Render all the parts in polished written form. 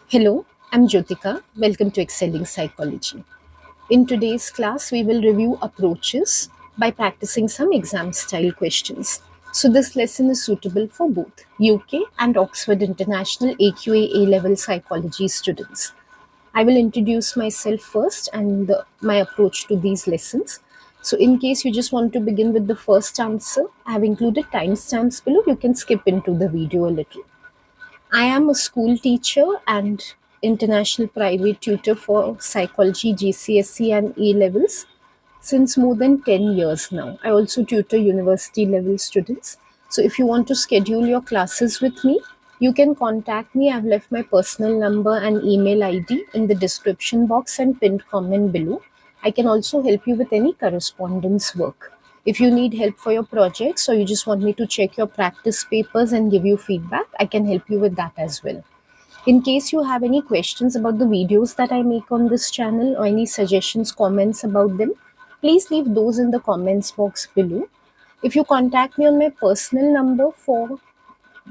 Hello, I'm Jyotika. Welcome to Excelling Psychology. In today's class, we will review approaches by practicing some exam style questions. So, this lesson is suitable for both UK and Oxford International AQA A level psychology students. I will introduce myself first and my approach to these lessons. So, in case you just want to begin with the first answer, I have included timestamps below. You can skip into the video a little. I am a school teacher and international private tutor for psychology, GCSE, and A levels since more than 10 years now. I also tutor university level students. So, if you want to schedule your classes with me, you can contact me. I've left my personal number and email ID in the description box and pinned comment below. I can also help you with any correspondence work. If you need help for your projects or you just want me to check your practice papers and give you feedback, I can help you with that as well. In case you have any questions about the videos that I make on this channel or any suggestions, comments about them, please leave those in the comments box below. If you contact me on my personal number for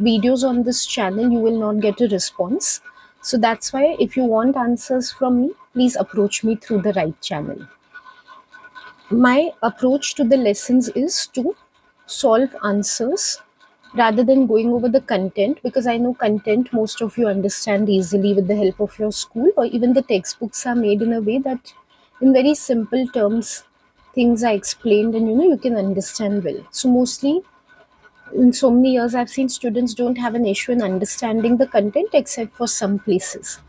videos on this channel, you will not get a response. So that's why if you want answers from me, please approach me through the right channel. My approach to the lessons is to solve answers rather than going over the content, because I know content most of you understand easily with the help of your school, or even the textbooks are made in a way that in very simple terms things are explained and you can understand well. So mostly in so many years I've seen students don't have an issue in understanding the content except for some places.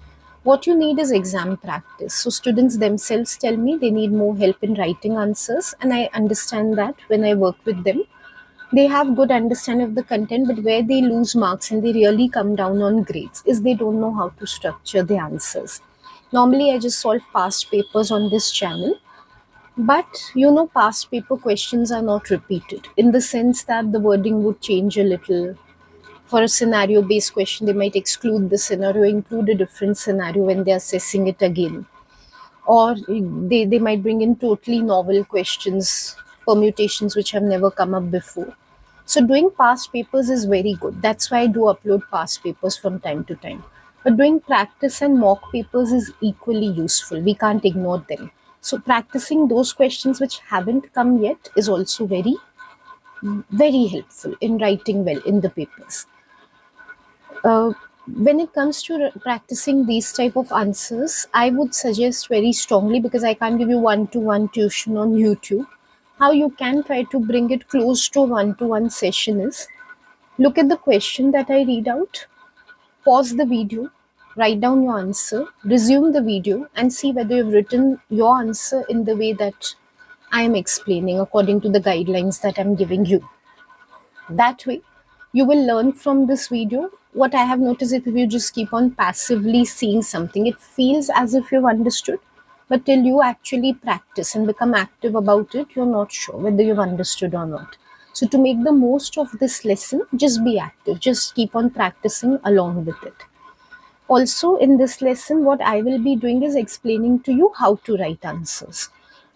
What you need is exam practice. So students themselves tell me they need more help in writing answers, and I understand that when I work with them. They have good understanding of the content, but where they lose marks and they really come down on grades is they don't know how to structure the answers. Normally I just solve past papers on this channel, but past paper questions are not repeated in the sense that the wording would change a little. For a scenario based question, they might exclude the scenario, include a different scenario when they're assessing it again. Or they might bring in totally novel questions, permutations which have never come up before. So doing past papers is very good. That's why I do upload past papers from time to time. But doing practice and mock papers is equally useful. We can't ignore them. So practicing those questions which haven't come yet is also very helpful in writing well in the papers. Uh, when it comes to practicing these type of answers, I would suggest very strongly, because I can't give you one-to-one tuition on YouTube. How you can try to bring it close to one-to-one session is look at the question that I read out, pause the video, write down your answer, resume the video, and see whether you've written your answer in the way that I am explaining according to the guidelines that I'm giving you. That way, you will learn from this video. What I have noticed, if you just keep on passively seeing something, it feels as if you've understood, but till you actually practice and become active about it, you're not sure whether you've understood or not. So to make the most of this lesson, just be active, just keep on practicing along with it. Also, in this lesson, what I will be doing is explaining to you how to write answers.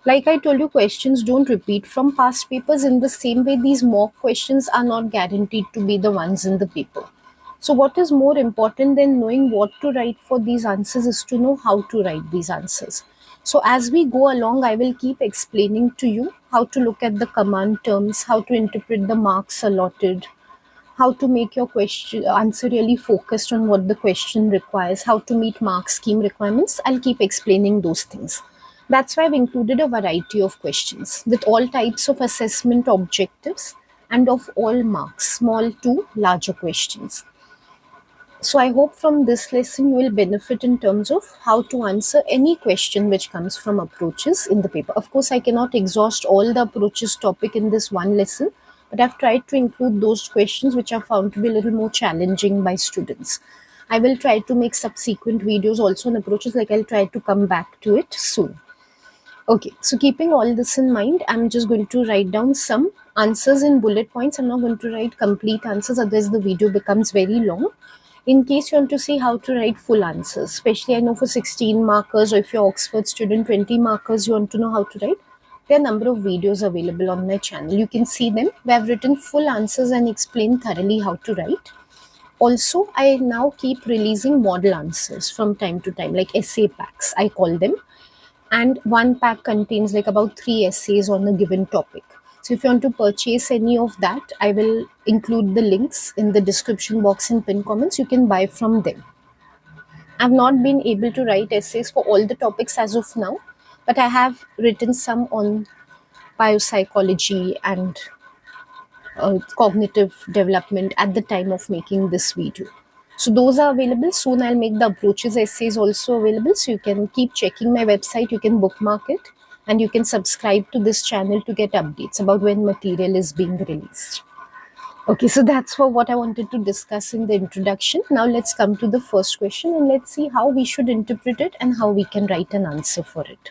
Like I told you, questions don't repeat from past papers. In the same way, these mock questions are not guaranteed to be the ones in the paper. So, what is more important than knowing what to write for these answers is to know how to write these answers. So, as we go along, I will keep explaining to you how to look at the command terms, how to interpret the marks allotted, how to make your question answer really focused on what the question requires, how to meet mark scheme requirements. I'll keep explaining those things. That's why I've included a variety of questions with all types of assessment objectives and of all marks, small to larger questions. So I hope from this lesson you will benefit in terms of how to answer any question which comes from approaches in the paper. Of course, I cannot exhaust all the approaches topic in this one lesson, but I've tried to include those questions which are found to be a little more challenging by students. I will try to make subsequent videos also on approaches, like I'll try to come back to it soon. Okay, so keeping all this in mind, I'm just going to write down some answers in bullet points. I'm not going to write complete answers, otherwise the video becomes very long. In case you want to see how to write full answers, especially I know for 16 markers, or if you're Oxford student, 20 markers, you want to know how to write, there are a number of videos available on my channel. You can see them where I've written full answers and explained thoroughly how to write. Also, I now keep releasing model answers from time to time, like essay packs, I call them. And one pack contains like about 3 essays on a given topic. So if you want to purchase any of that, I will include the links in the description box and pin comments. You can buy from them. I've not been able to write essays for all the topics as of now, but I have written some on biopsychology and cognitive development at the time of making this video. So those are available. Soon I'll make the approaches essays also available. So you can keep checking my website, you can bookmark it, and you can subscribe to this channel to get updates about when material is being released. Okay, so that's for what I wanted to discuss in the introduction. Now let's come to the first question and let's see how we should interpret it and how we can write an answer for it.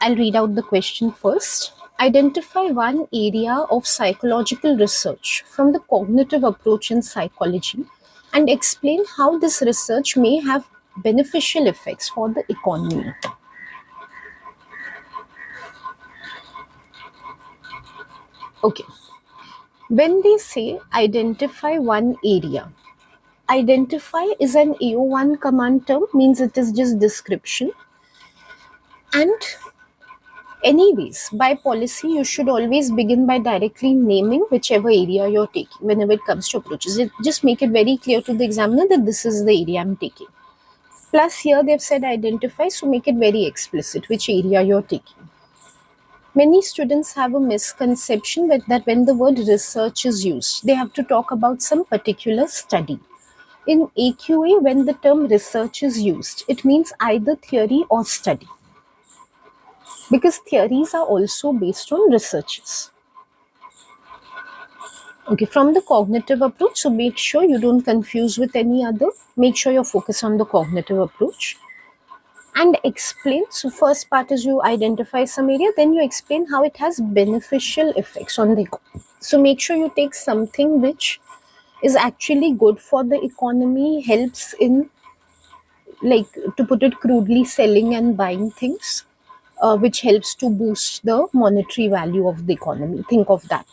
I'll read out the question first. Identify one area of psychological research from the cognitive approach in psychology and explain how this research may have beneficial effects for the economy. Okay. When they say identify one area, identify is an AO1 command term, means it is just description. And anyways, by policy, you should always begin by directly naming whichever area you're taking whenever it comes to approaches. Just make it very clear to the examiner that this is the area I'm taking. Plus, here they've said identify, so make it very explicit which area you're taking. Many students have a misconception that when the word research is used, they have to talk about some particular study. In AQA, when the term research is used, it means either theory or study, because theories are also based on researches. Okay, from the cognitive approach, so make sure you don't confuse with any other. Make sure you're focused on the cognitive approach and explain. So first part is you identify some area, then you explain how it has beneficial effects on the economy. So make sure you take something which is actually good for the economy, helps in, like, to put it crudely, selling and buying things, which helps to boost the monetary value of the economy. Think of that.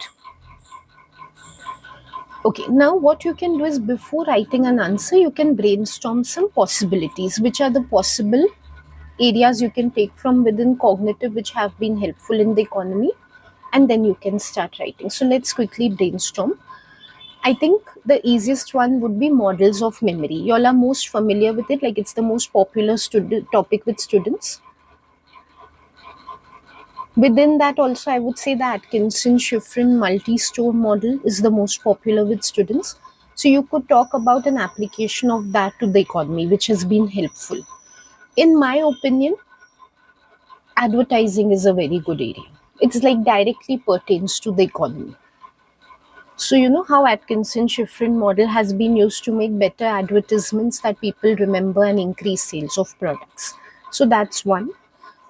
Okay, now what you can do is before writing an answer, you can brainstorm some possibilities. Which are the possible areas you can take from within cognitive which have been helpful in the economy? And then you can start writing. So let's quickly brainstorm. I think the easiest one would be models of memory. You all are most familiar with it, like it's the most popular topic with students. Within that also, I would say the Atkinson-Shiffrin multi-store model is the most popular with students. So you could talk about an application of that to the economy, which has been helpful. In my opinion, advertising is a very good area. It's like directly pertains to the economy. So you know how Atkinson-Shiffrin model has been used to make better advertisements that people remember and increase sales of products. So that's one.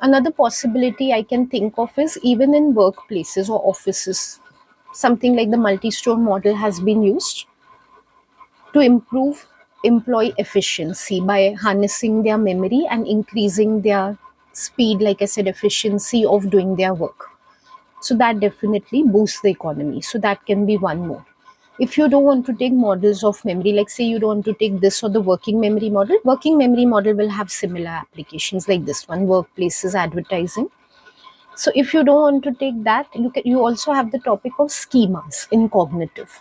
Another possibility I can think of is even in workplaces or offices, something like the multi-store model has been used to improve employee efficiency by harnessing their memory and increasing their speed, like I said, efficiency of doing their work. So that definitely boosts the economy. So that can be one more. If you don't want to take models of memory, like say you don't want to take this or the working memory model will have similar applications like this one, workplaces, advertising. So if you don't want to take that, you also have the topic of schemas in cognitive.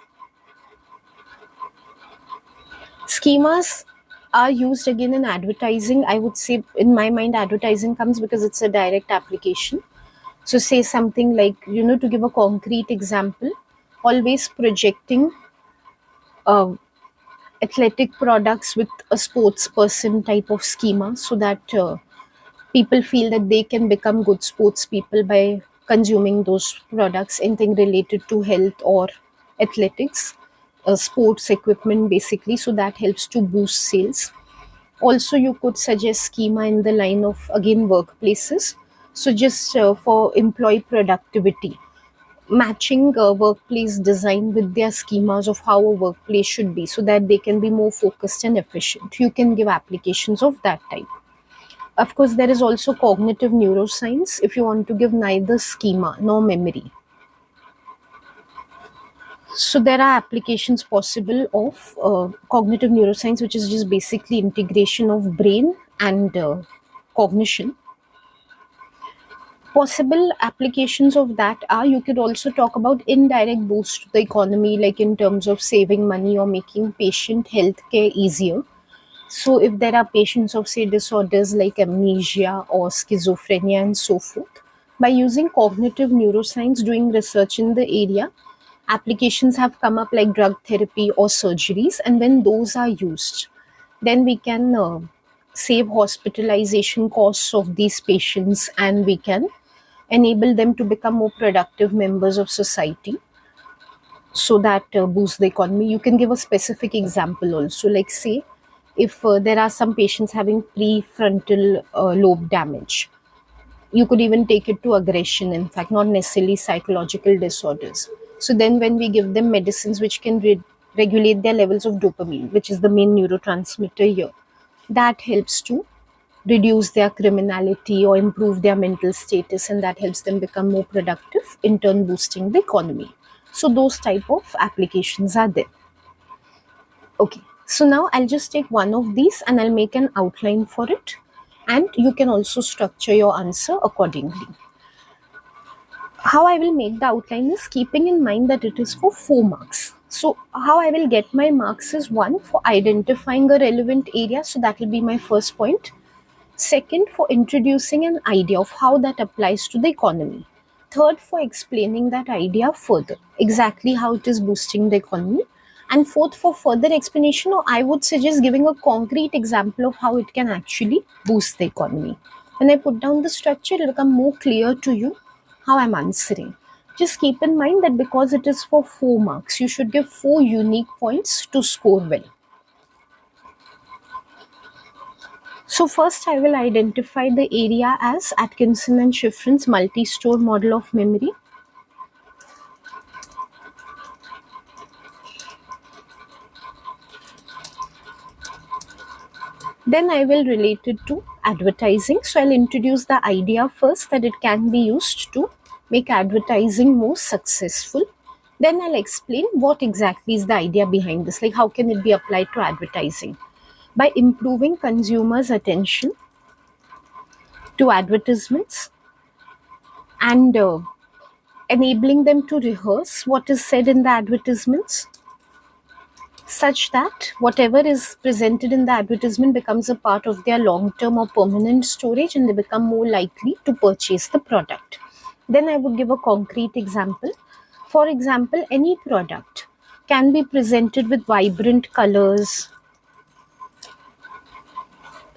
Schemas are used again in advertising. I would say in my mind advertising comes because it's a direct application. So say something like, to give a concrete example, always projecting athletic products with a sports person type of schema, so that people feel that they can become good sports people by consuming those products, anything related to health or athletics, sports equipment basically. So that helps to boost sales. Also, you could suggest schema in the line of again workplaces. So just for employee productivity, matching workplace design with their schemas of how a workplace should be, so that they can be more focused and efficient. You can give applications of that type. Of course, there is also cognitive neuroscience if you want to give neither schema nor memory. So there are applications possible of cognitive neuroscience, which is just basically integration of brain and cognition. Possible applications of that are, you could also talk about indirect boost to the economy, like in terms of saving money or making patient healthcare easier. So if there are patients of, say, disorders like amnesia or schizophrenia and so forth, by using cognitive neuroscience, doing research in the area, applications have come up like drug therapy or surgeries. And when those are used, then we can save hospitalization costs of these patients, and we can enable them to become more productive members of society, so that boosts the economy. You can give a specific example also, like say if there are some patients having prefrontal lobe damage, you could even take it to aggression, in fact, not necessarily psychological disorders. So then when we give them medicines which can regulate their levels of dopamine, which is the main neurotransmitter here, that helps to reduce their criminality or improve their mental status, and that helps them become more productive, in turn boosting the economy. So those type of applications are there. Okay, so now I'll just take one of these and I'll make an outline for it, and you can also structure your answer accordingly. How I will make the outline is keeping in mind that it is for 4 marks. So how I will get my marks is, one, for identifying a relevant area, so that will be my first point. Second, for introducing an idea of how that applies to the economy. Third, for explaining that idea further, exactly how it is boosting the economy. And fourth, for further explanation, or I would suggest giving a concrete example of how it can actually boost the economy. When I put down the structure, it will become more clear to you how I'm answering. Just keep in mind that because it is for 4 marks, you should give 4 unique points to score well. So first I will identify the area as Atkinson and Shiffrin's multi-store model of memory. Then I will relate it to advertising. So I'll introduce the idea first, that it can be used to make advertising more successful. Then I'll explain what exactly is the idea behind this, like how can it be applied to advertising. By improving consumers' attention to advertisements and enabling them to rehearse what is said in the advertisements, such that whatever is presented in the advertisement becomes a part of their long-term or permanent storage, and they become more likely to purchase the product. Then I would give a concrete example. For example, any product can be presented with vibrant colors,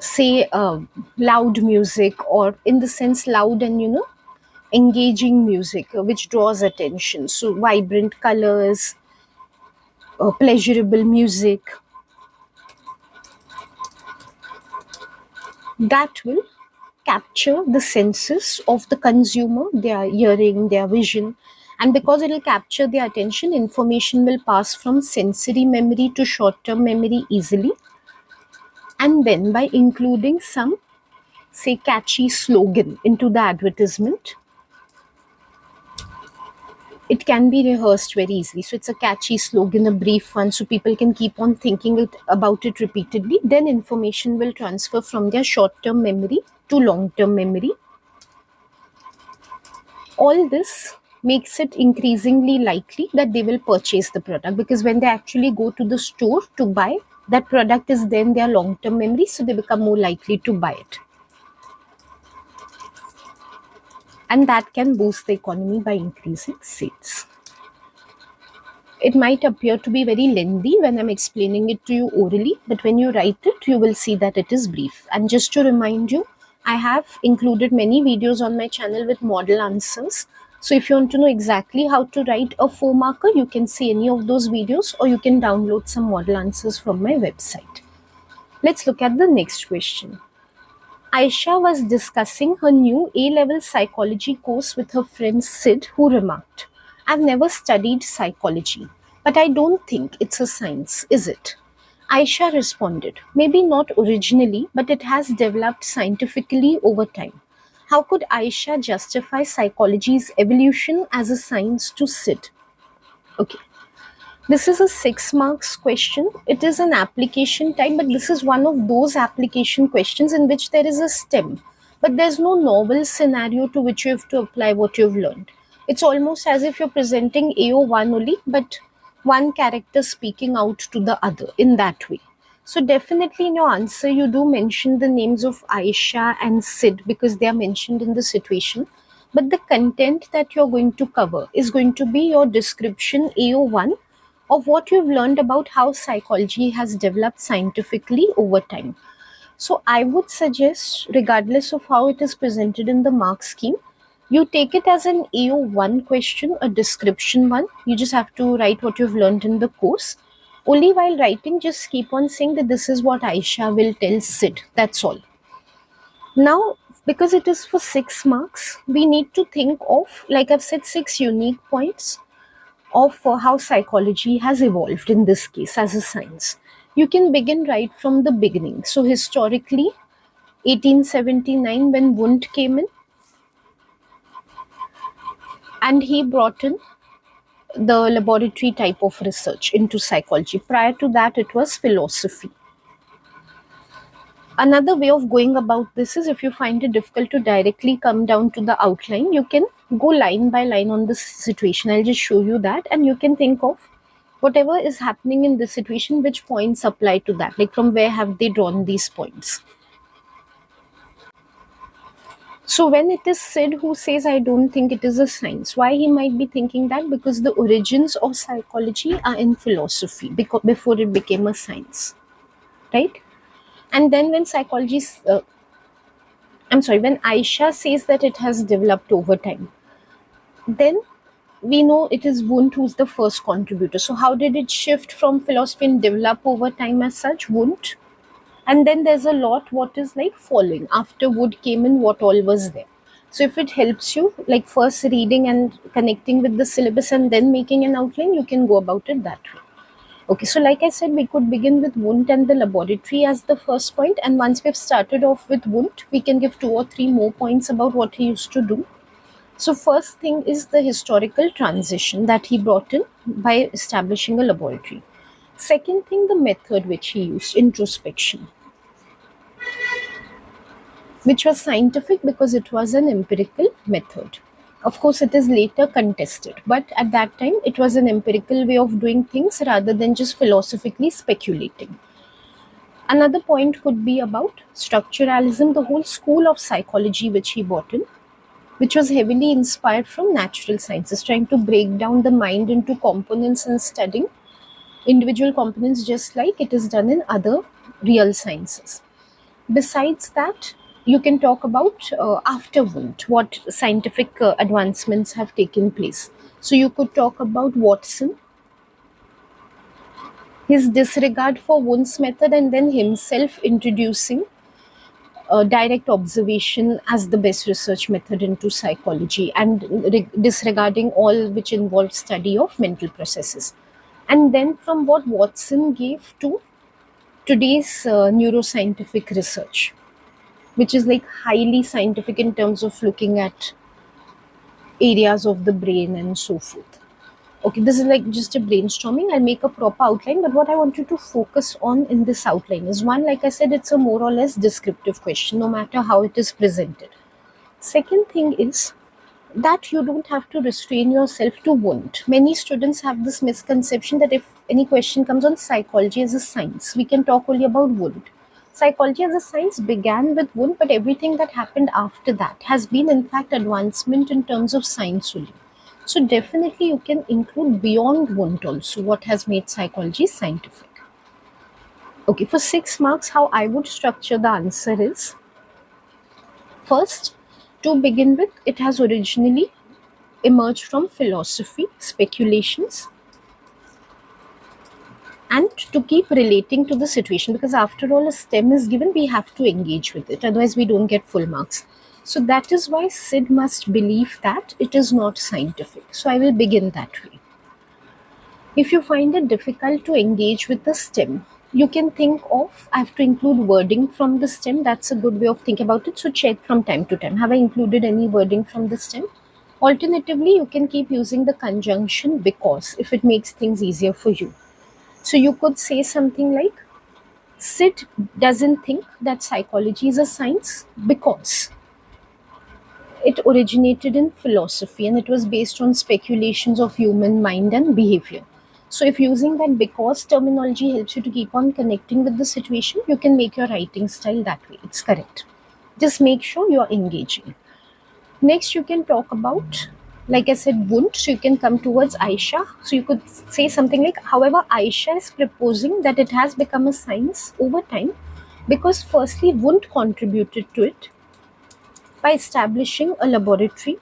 say loud music, or in the sense loud and engaging music, which draws attention. So vibrant colors, pleasurable music, that will capture the senses of the consumer, their hearing, their vision. And because it will capture their attention, information will pass from sensory memory to short-term memory easily. And then by including some, say, catchy slogan into the advertisement, it can be rehearsed very easily. So it's a catchy slogan, a brief one, so people can keep on thinking about it repeatedly. Then information will transfer from their short-term memory to long-term memory. All this makes it increasingly likely that they will purchase the product, because when they actually go to the store to buy, that product is then their long-term memory, so they become more likely to buy it. And that can boost the economy by increasing sales. It might appear to be very lengthy when I'm explaining it to you orally, but when you write it, you will see that it is brief. And just to remind you, I have included many videos on my channel with model answers. So if you want to know exactly how to write a 4-marker, you can see any of those videos, or you can download some model answers from my website. Let's look at the next question. Aisha was discussing her new A-level psychology course with her friend Sid, who remarked, "I've never studied psychology, but I don't think it's a science, is it?" Aisha responded, "Maybe not originally, but it has developed scientifically over time." How could Aisha justify psychology's evolution as a science to Sid? Okay. This is a 6 marks question. It is an application type, but this is one of those application questions in which there is a stem, but there's no novel scenario to which you have to apply what you've learned. It's almost as if you're presenting AO1 only, but one character speaking out to the other in that way. So definitely in your answer, you do mention the names of Aisha and Sid because they are mentioned in the situation. But the content that you're going to cover is going to be your description AO1 of what you've learned about how psychology has developed scientifically over time. So I would suggest, regardless of how it is presented in the mark scheme, you take it as an AO1 question, a description one. You just have to write what you've learned in the course. Only while writing, just keep on saying that this is what Aisha will tell Sid. That's all. Now, because it is for 6 marks, we need to think of, like I've said, 6 unique points of how psychology has evolved in this case as a science. You can begin right from the beginning. So, historically, 1879, when Wundt came in and he brought in the laboratory type of research into psychology. Prior to that, it was philosophy. Another way of going about this is if you find it difficult to directly come down to the outline, you can go line by line on this situation. I'll just show you that, and you can think of whatever is happening in this situation, which points apply to that, like from where have they drawn these points. So when it is Sid who says, I don't think it is a science, why he might be thinking that? Because the origins of psychology are in philosophy before it became a science, right? And then when when Aisha says that it has developed over time, then we know it is Wundt who's the first contributor. So how did it shift from philosophy and develop over time as such? Wundt. And then there's a lot what is like following. After Wood came in, what all was there. So if it helps you, like first reading and connecting with the syllabus and then making an outline, you can go about it that way. Okay, so like I said, we could begin with Wundt and the laboratory as the first point. And once we've started off with Wundt, we can give 2 or 3 more points about what he used to do. So first thing is the historical transition that he brought in by establishing a laboratory. Second thing, the method which he used, introspection, which was scientific because it was an empirical method. Of course, it is later contested, but at that time, it was an empirical way of doing things rather than just philosophically speculating. Another point could be about structuralism, the whole school of psychology which he brought in, which was heavily inspired from natural sciences, trying to break down the mind into components and studying individual components just like it is done in other real sciences. Besides that, you can talk about after Wundt, what scientific advancements have taken place. So you could talk about Watson, his disregard for Wundt's method, and then himself introducing direct observation as the best research method into psychology and disregarding all which involved study of mental processes. And then from what Watson gave to today's neuroscientific research, which is like highly scientific in terms of looking at areas of the brain and so forth. Okay, this is like just a brainstorming. I'll make a proper outline, but what I want you to focus on in this outline is one, like I said, it's a more or less descriptive question, no matter how it is presented. Second thing is that you don't have to restrain yourself to Wundt. Many students have this misconception that if any question comes on psychology as a science, we can talk only about Wundt. Psychology as a science began with Wundt, but everything that happened after that has been, in fact, advancement in terms of science only. So definitely you can include beyond Wundt also what has made psychology scientific. Okay, for 6 marks, how I would structure the answer is, first, to begin with, it has originally emerged from philosophy, speculations, and to keep relating to the situation, because after all, a STEM is given, we have to engage with it, otherwise we don't get full marks. So that is why Sid must believe that it is not scientific. So I will begin that way. If you find it difficult to engage with the STEM, you can think of, I have to include wording from the STEM. That's a good way of thinking about it. So check from time to time. Have I included any wording from the STEM? Alternatively, you can keep using the conjunction because if it makes things easier for you. So you could say something like, Sid doesn't think that psychology is a science because it originated in philosophy and it was based on speculations of human mind and behavior. So, if using that because terminology helps you to keep on connecting with the situation, you can make your writing style that way. It's correct. Just make sure you're engaging. Next, you can talk about, like I said, Wundt. So, you can come towards Aisha. So, you could say something like, however, Aisha is proposing that it has become a science over time because, firstly, Wundt contributed to it by establishing a laboratory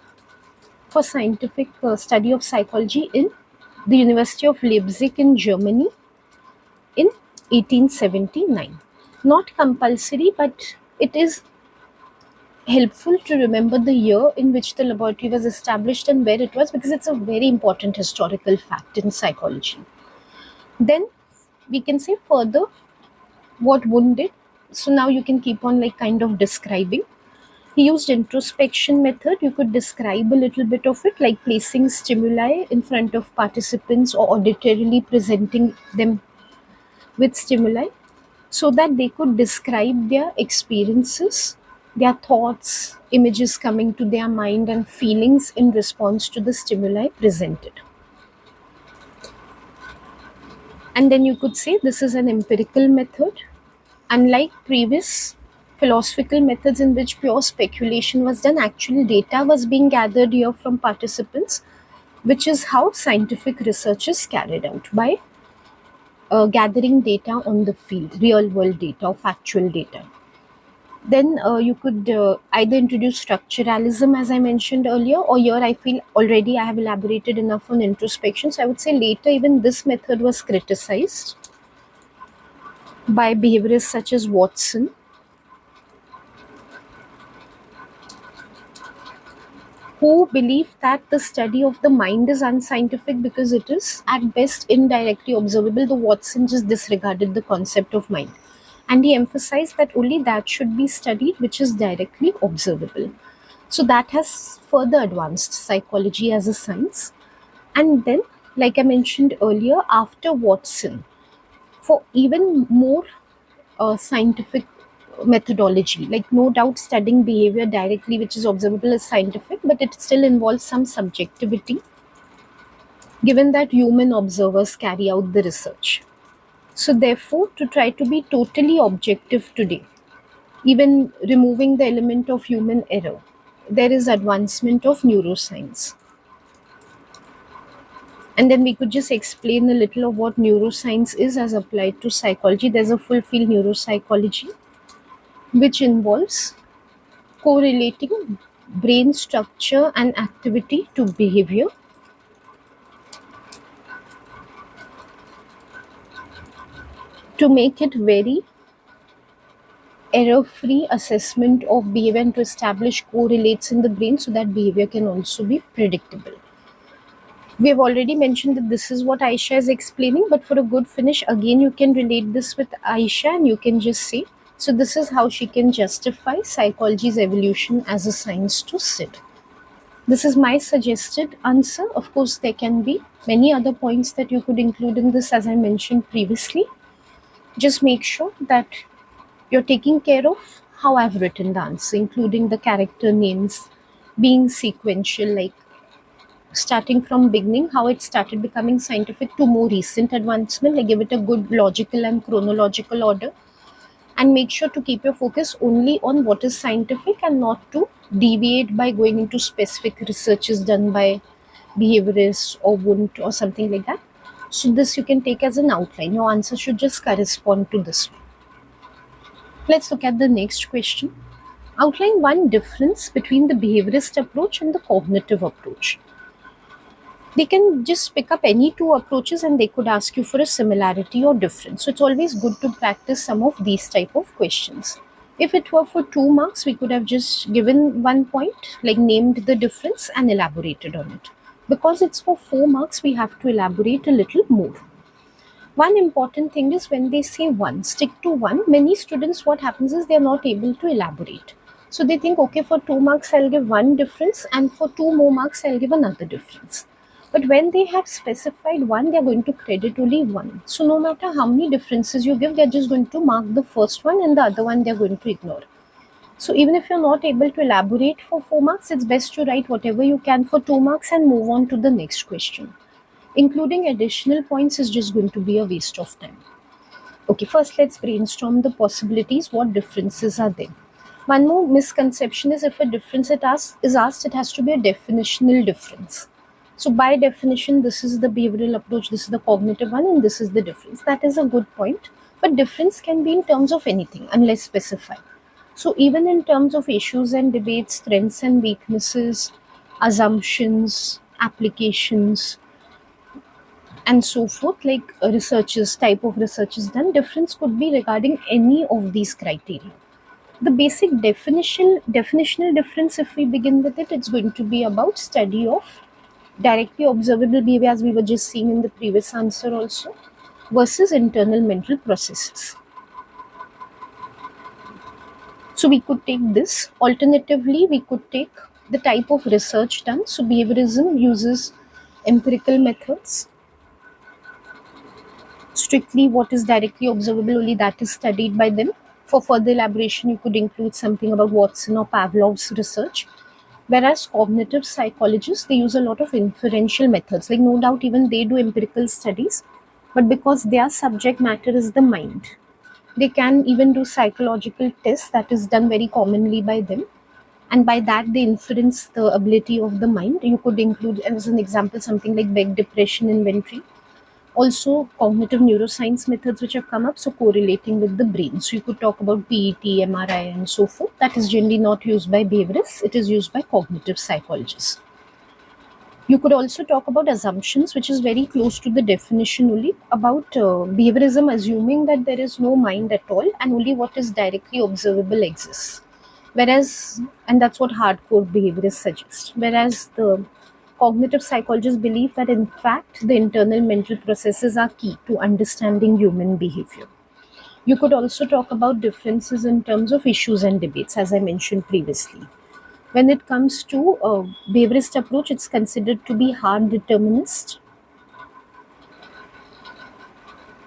for scientific study of psychology in the University of Leipzig in Germany in 1879. Not compulsory, but it is helpful to remember the year in which the laboratory was established and where it was because it's a very important historical fact in psychology. Then we can say further what Wundt did. So now you can keep on like kind of describing. He used introspection method. You could describe a little bit of it, like placing stimuli in front of participants or auditorily presenting them with stimuli so that they could describe their experiences, their thoughts, images coming to their mind, and feelings in response to the stimuli presented. And then you could say this is an empirical method. Unlike previous philosophical methods in which pure speculation was done, actual data was being gathered here from participants, which is how scientific research is carried out by gathering data on the field, real world data or factual data. Then you could either introduce structuralism, as I mentioned earlier, or here I feel already I have elaborated enough on introspection. So I would say later, even this method was criticized by behaviorists such as Watson, who believe that the study of the mind is unscientific because it is at best indirectly observable. The Watson just disregarded the concept of mind. And he emphasized that only that should be studied which is directly observable. So that has further advanced psychology as a science. And then, like I mentioned earlier, after Watson, for even more scientific methodology, like no doubt studying behavior directly which is observable is scientific, but it still involves some subjectivity given that human observers carry out the research. So therefore, to try to be totally objective today, even removing the element of human error, there is advancement of neuroscience. And then we could just explain a little of what neuroscience is as applied to psychology. There's a full field neuropsychology which involves correlating brain structure and activity to behavior to make it very error free assessment of behavior and to establish correlates in the brain so that behavior can also be predictable. We have already mentioned that this is what Aisha is explaining, but for a good finish, again, you can relate this with Aisha and you can just say, so this is how she can justify psychology's evolution as a science to Sid. This is my suggested answer. Of course, there can be many other points that you could include in this, as I mentioned previously. Just make sure that you're taking care of how I've written the answer, including the character names being sequential, like starting from beginning, how it started becoming scientific to more recent advancement. Like give it a good logical and chronological order, and make sure to keep your focus only on what is scientific and not to deviate by going into specific researches done by behaviorists or Wundt or something like that. So this you can take as an outline. Your answer should just correspond to this one. Let's look at the next question. Outline one difference between the behaviorist approach and the cognitive approach. They can just pick up any two approaches and they could ask you for a similarity or difference. So it's always good to practice some of these type of questions. If it were for 2 marks, we could have just given 1 point, like named the difference and elaborated on it. Because it's for 4 marks, we have to elaborate a little more. One important thing is when they say one, stick to one. Many students, what happens is they are not able to elaborate. So they think, okay, for 2 marks, I'll give one difference, and for 2 more marks, I'll give another difference. But when they have specified one, they're going to credit only one. So no matter how many differences you give, they're just going to mark the first one, and the other one they're going to ignore. So even if you're not able to elaborate for 4 marks, it's best to write whatever you can for 2 marks and move on to the next question. Including additional points is just going to be a waste of time. Okay, first let's brainstorm the possibilities. What differences are there? One more misconception is if a difference is asked, it has to be a definitional difference. So by definition, this is the behavioral approach, this is the cognitive one, and this is the difference. That is a good point. But difference can be in terms of anything unless specified. So even in terms of issues and debates, strengths and weaknesses, assumptions, applications, and so forth, like researches, type of research is done, difference could be regarding any of these criteria. The basic definitional difference, if we begin with it, it's going to be about study of directly observable behavior, as we were just seeing in the previous answer also, versus internal mental processes. So we could take this. Alternatively, we could take the type of research done. So behaviorism uses empirical methods. Strictly what is directly observable, only that is studied by them. For further elaboration, you could include something about Watson or Pavlov's research. Whereas cognitive psychologists, they use a lot of inferential methods. Like no doubt even they do empirical studies, but because their subject matter is the mind, they can even do psychological tests that is done very commonly by them. And by that they inference the ability of the mind. You could include as an example something like Beck depression inventory. Also cognitive neuroscience methods which have come up, so correlating with the brain. So you could talk about PET, MRI, and so forth. That is generally not used by behaviorists, it is used by cognitive psychologists. You could also talk about assumptions, which is very close to the definition only, about behaviorism assuming that there is no mind at all and only what is directly observable exists. Whereas, and that's what hardcore behaviorists suggest, whereas the cognitive psychologists believe that in fact the internal mental processes are key to understanding human behavior. You could also talk about differences in terms of issues and debates, as I mentioned previously. When it comes to behaviorist approach, it's considered to be hard determinist.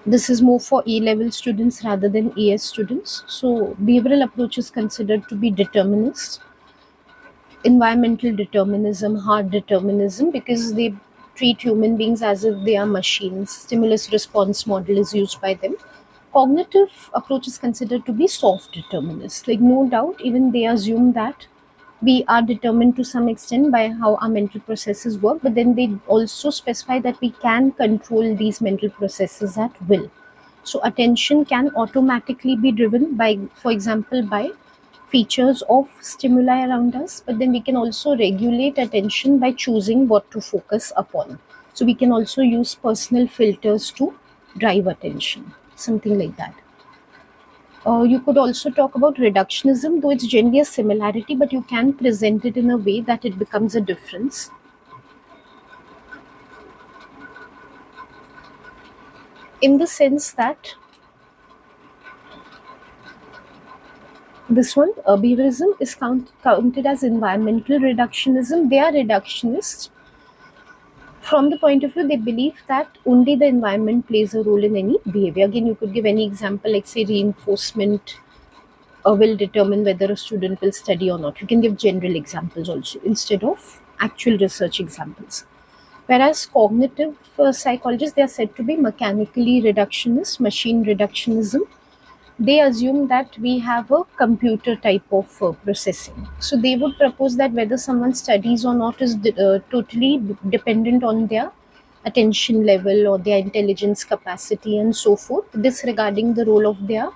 This is more for A-level students rather than AS students. So behavioral approach is considered to be determinist. Environmental determinism, hard determinism, because they treat human beings as if they are machines. Stimulus response model is used by them. Cognitive approach is considered to be soft determinist. Like no doubt, even they assume that we are determined to some extent by how our mental processes work, but then they also specify that we can control these mental processes at will. So attention can automatically be driven by, for example, by features of stimuli around us, but then we can also regulate attention by choosing what to focus upon. So we can also use personal filters to drive attention, something like that. You could also talk about reductionism, though it's generally a similarity, but you can present it in a way that it becomes a difference. In the sense that this one, behaviorism, is counted as environmental reductionism. They are reductionists. From the point of view, they believe that only the environment plays a role in any behavior. Again, you could give any example, like say reinforcement will determine whether a student will study or not. You can give general examples also instead of actual research examples. Whereas cognitive psychologists, they are said to be mechanically reductionist, machine reductionism. They assume that we have a computer type of processing. So they would propose that whether someone studies or not is totally dependent on their attention level or their intelligence capacity and so forth, disregarding the role of their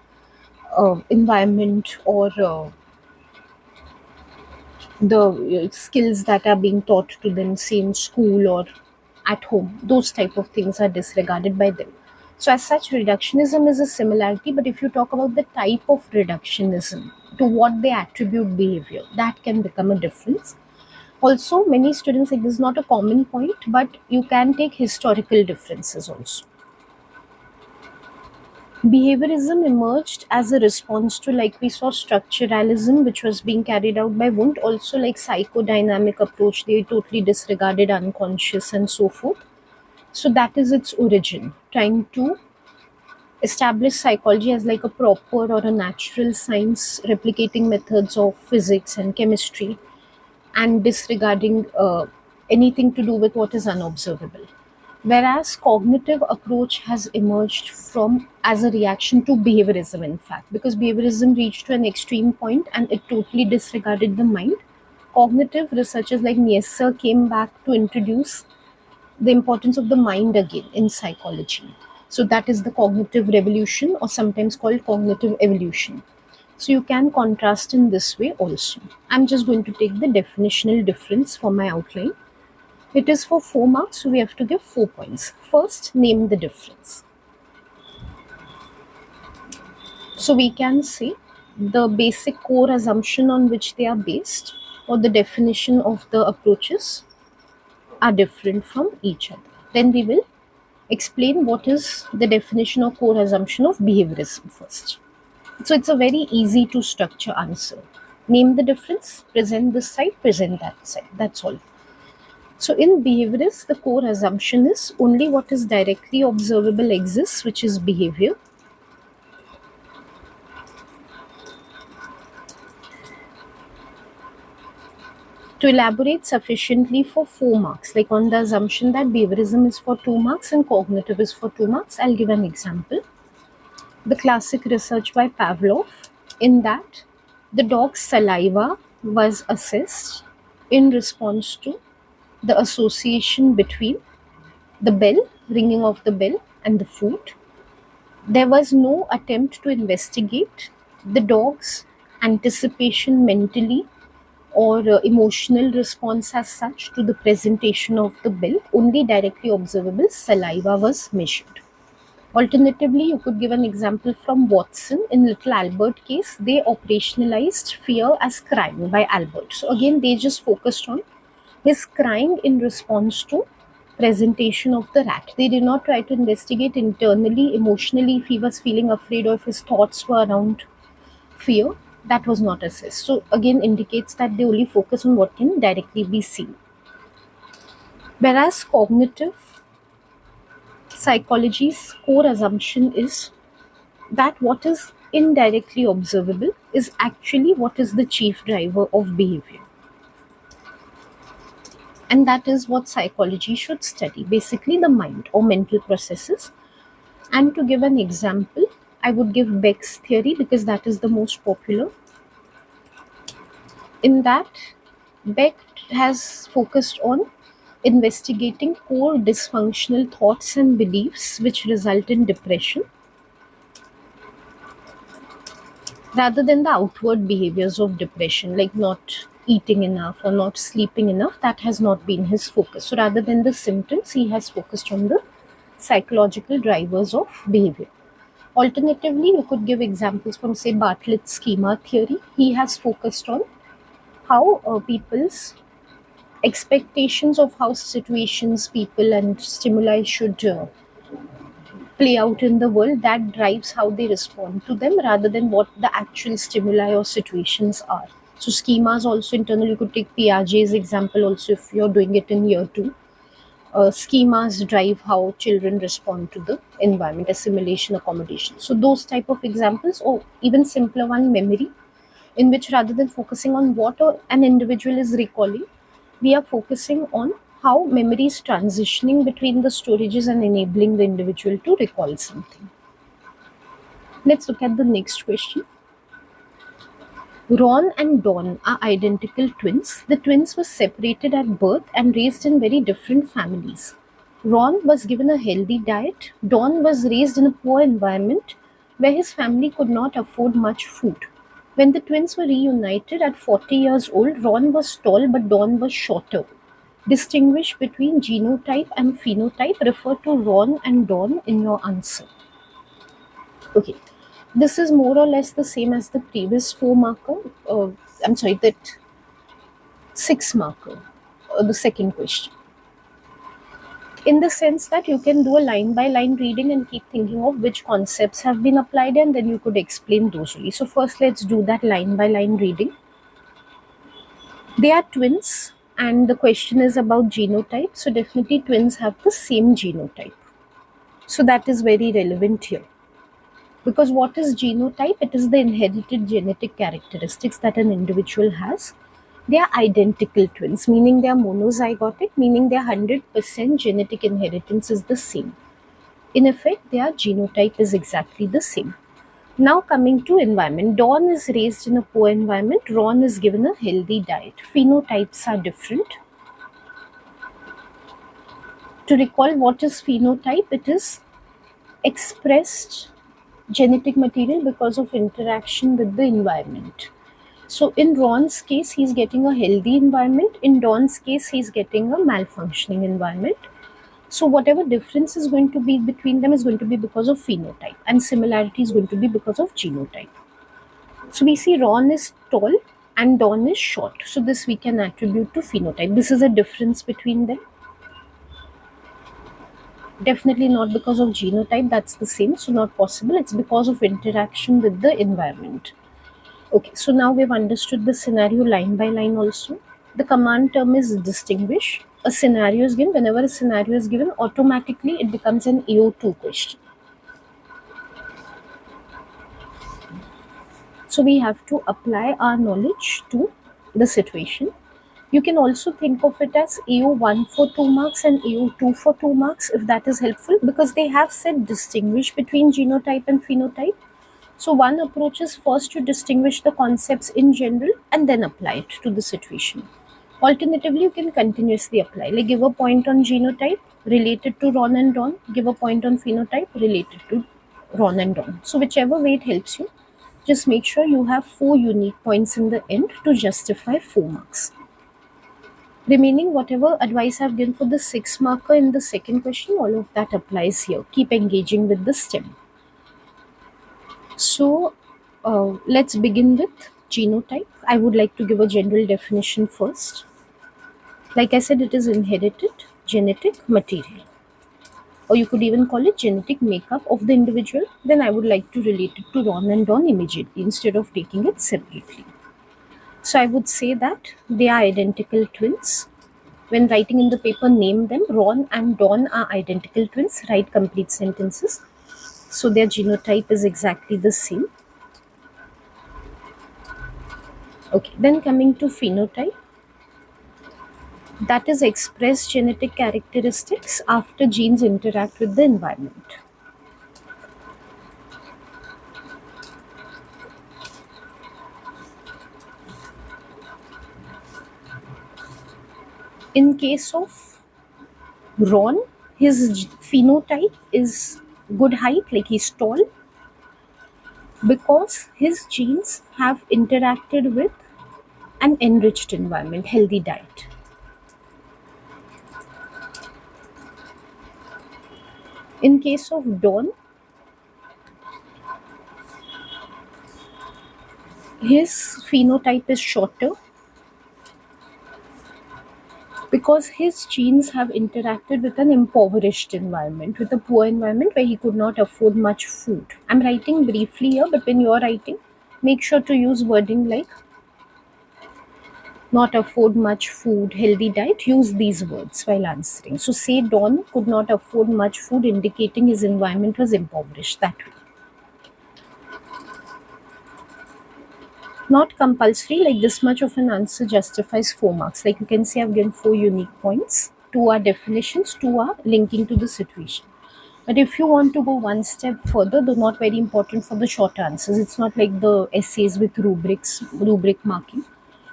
environment or the skills that are being taught to them, say in school or at home. Those type of things are disregarded by them. So as such, reductionism is a similarity, but if you talk about the type of reductionism to what they attribute behavior, that can become a difference. Also, many students think this is not a common point, but you can take historical differences also. Behaviorism emerged as a response to, like we saw, structuralism, which was being carried out by Wundt, also like psychodynamic approach. They totally disregarded unconscious and so forth. So that is its origin, trying to establish psychology as like a proper or a natural science, replicating methods of physics and chemistry, and disregarding anything to do with what is unobservable. Whereas cognitive approach has emerged from as a reaction to behaviorism, in fact, because behaviorism reached to an extreme point and it totally disregarded the mind. Cognitive researchers like Niesser came back to introduce the importance of the mind again in psychology. So that is the cognitive revolution, or sometimes called cognitive evolution. So you can contrast in this way also. I'm just going to take the definitional difference for my outline. It is for 4 marks, so we have to give 4 points. First, name the difference. So we can say the basic core assumption on which they are based, or the definition of the approaches, are different from each other. Then we will explain what is the definition or core assumption of behaviorism first. So it's a very easy to structure answer. Name the difference, present this side, present that side. That's all. So in behaviorists, the core assumption is only what is directly observable exists, which is behavior. To elaborate sufficiently for 4 marks, like on the assumption that behaviorism is for 2 marks and cognitive is for 2 marks, I'll give an example. The classic research by Pavlov, in that the dog's saliva was assessed in response to the association between the bell, ringing of the bell, and the food. There was no attempt to investigate the dog's anticipation mentally or emotional response as such to the presentation of the bill. Only directly observable saliva was measured. Alternatively, you could give an example from Watson. In Little Albert case, they operationalized fear as crying by Albert. So again, they just focused on his crying in response to presentation of the rat. They did not try to investigate internally, emotionally, if he was feeling afraid or if his thoughts were around fear. That was not assessed. So again indicates that they only focus on what can directly be seen. Whereas cognitive psychology's core assumption is that what is indirectly observable is actually what is the chief driver of behavior. And that is what psychology should study, basically the mind or mental processes. And to give an example, I would give Beck's theory because that is the most popular. In that, Beck has focused on investigating core dysfunctional thoughts and beliefs which result in depression rather than the outward behaviors of depression, like not eating enough or not sleeping enough. That has not been his focus. So rather than the symptoms, he has focused on the psychological drivers of behavior. Alternatively, you could give examples from, say, Bartlett's schema theory. He has focused on how people's expectations of how situations, people, and stimuli should play out in the world, that drives how they respond to them rather than what the actual stimuli or situations are. So schemas also internal, you could take Piaget's example also if you're doing it in year 2. Schemas drive how children respond to the environment, assimilation, accommodation. So those type of examples, or even simpler one, memory, in which rather than focusing on what an individual is recalling, we are focusing on how memory is transitioning between the storages and enabling the individual to recall something. Let's look at the next question. Ron and Dawn are identical twins. The twins were separated at birth and raised in very different families. Ron was given a healthy diet. Dawn was raised in a poor environment where his family could not afford much food. When the twins were reunited at 40 years old, Ron was tall but Dawn was shorter. Distinguish between genotype and phenotype. Refer to Ron and Dawn in your answer. Okay, this is more or less the same as the previous 4 marker. That 6 marker. The second question. in the sense that you can do a line by line reading and keep thinking of which concepts have been applied, and then you could explain those really. So first let's do that line by line reading. They are twins and the question is about genotype, so definitely twins have the same genotype. So that is very relevant here. Because what is genotype? It is the inherited genetic characteristics that an individual has. They are identical twins, meaning they are monozygotic, meaning their 100% genetic inheritance is the same. In effect, their genotype is exactly the same. Now coming to environment. Dawn is raised in a poor environment. Ron is given a healthy diet. Phenotypes are different. To recall what is phenotype, it is expressed genetic material because of interaction with the environment. So in Ron's case, he's getting a healthy environment. In Dawn's case, he's getting a malfunctioning environment. So whatever difference is going to be between them is going to be because of phenotype, and similarity is going to be because of genotype. So we see Ron is tall and Dawn is short. So this we can attribute to phenotype. This is a difference between them. Definitely not because of genotype, that's the same, so not possible. It's because of interaction with the environment. Okay, so now we've understood the scenario line by line also. The command term is distinguish. A scenario is given. Whenever a scenario is given, automatically it becomes an AO2 question. So we have to apply our knowledge to the situation. You can also think of it as AO1 for 2 marks and AO2 for 2 marks if that is helpful, because they have said distinguish between genotype and phenotype. So one approach is first to distinguish the concepts in general and then apply it to the situation. Alternatively, you can continuously apply, like give a point on genotype related to Ron and Dawn, give a point on phenotype related to Ron and Dawn. So whichever way it helps you, just make sure you have 4 unique points in the end to justify 4 marks. Remaining whatever advice I've given for the 6 marker in the second question, all of that applies here. Keep engaging with the STEM. So let's begin with genotype. I would like to give a general definition first. Like I said, it is inherited genetic material, or you could even call it genetic makeup of the individual. Then I would like to relate it to Ron and Dawn immediately instead of taking it separately. So I would say that they are identical twins. When writing in the paper, name them. Ron and Dawn are identical twins. Write complete sentences. So their genotype is exactly the same. Okay, then coming to phenotype, that is expressed genetic characteristics after genes interact with the environment. In case of Ron, his phenotype is good height, like he's tall, because his genes have interacted with an enriched environment, healthy diet. In case of Dawn, his phenotype is shorter because his genes have interacted with an impoverished environment, with a poor environment where he could not afford much food. I'm writing briefly here, but when you're writing, make sure to use wording like not afford much food, healthy diet. Use these words while answering. So say Dawn could not afford much food, indicating his environment was impoverished. That way. Not compulsory, like this much of an answer justifies 4 marks. Like you can see, I've given 4 unique points. 2 are definitions, 2 are linking to the situation. But if you want to go one step further, though not very important for the short answers, it's not like the essays with rubric marking.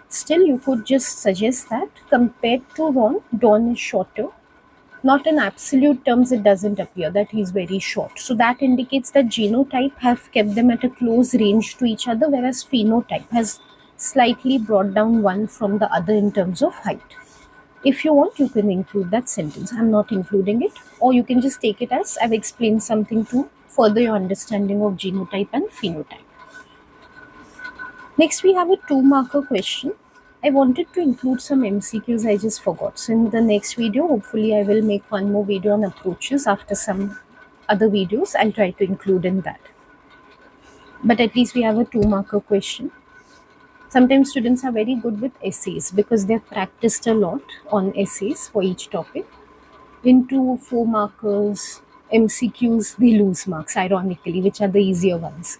Still, you could just suggest that compared to Ron, Dawn is shorter. Not in absolute terms, it doesn't appear that he's very short. So that indicates that genotype have kept them at a close range to each other, whereas phenotype has slightly brought down one from the other in terms of height. If you want, you can include that sentence. I'm not including it, or you can just take it as I've explained something to further your understanding of genotype and phenotype. Next, we have a 2 marker question. I wanted to include some MCQs, I just forgot. So in the next video, hopefully I will make one more video on approaches after some other videos. I'll try to include in that. But at least we have a 2-marker question. Sometimes students are very good with essays because they've practiced a lot on essays for each topic. Into 4 markers, MCQs, they lose marks, ironically, which are the easier ones.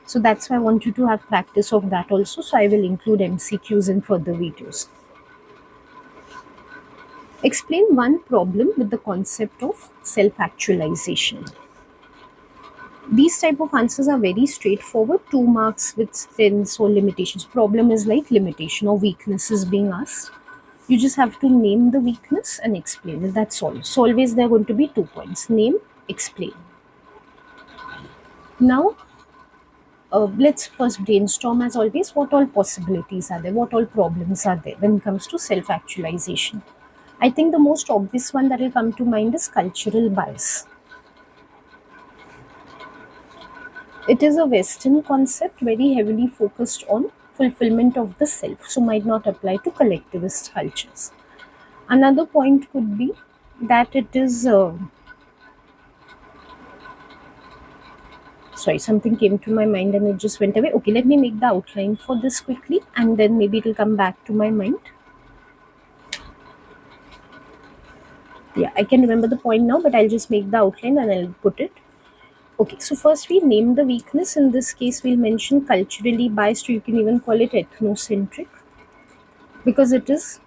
So that's why I want you to have practice of that also. So I will include MCQs in further videos. Explain one problem with the concept of self-actualization. These type of answers are very straightforward, 2 marks with strengths or limitations. Problem is like limitation or weakness is being asked. You just have to name the weakness and explain it. That's all. So always there are going to be 2 points. Name, explain. Now, let's first brainstorm as always. What all possibilities are there? What all problems are there when it comes to self-actualization? I think the most obvious one that will come to mind is cultural bias. It is a Western concept very heavily focused on fulfillment of the self, so might not apply to collectivist cultures. Another point could be that it is sorry, something came to my mind and it just went away. Okay, let me make the outline for this quickly and then maybe it will come back to my mind. Yeah, I can remember the point now, but I'll just make the outline and I'll put it. Okay, so first we name the weakness. In this case, we'll mention culturally biased, or you can even call it ethnocentric, because it is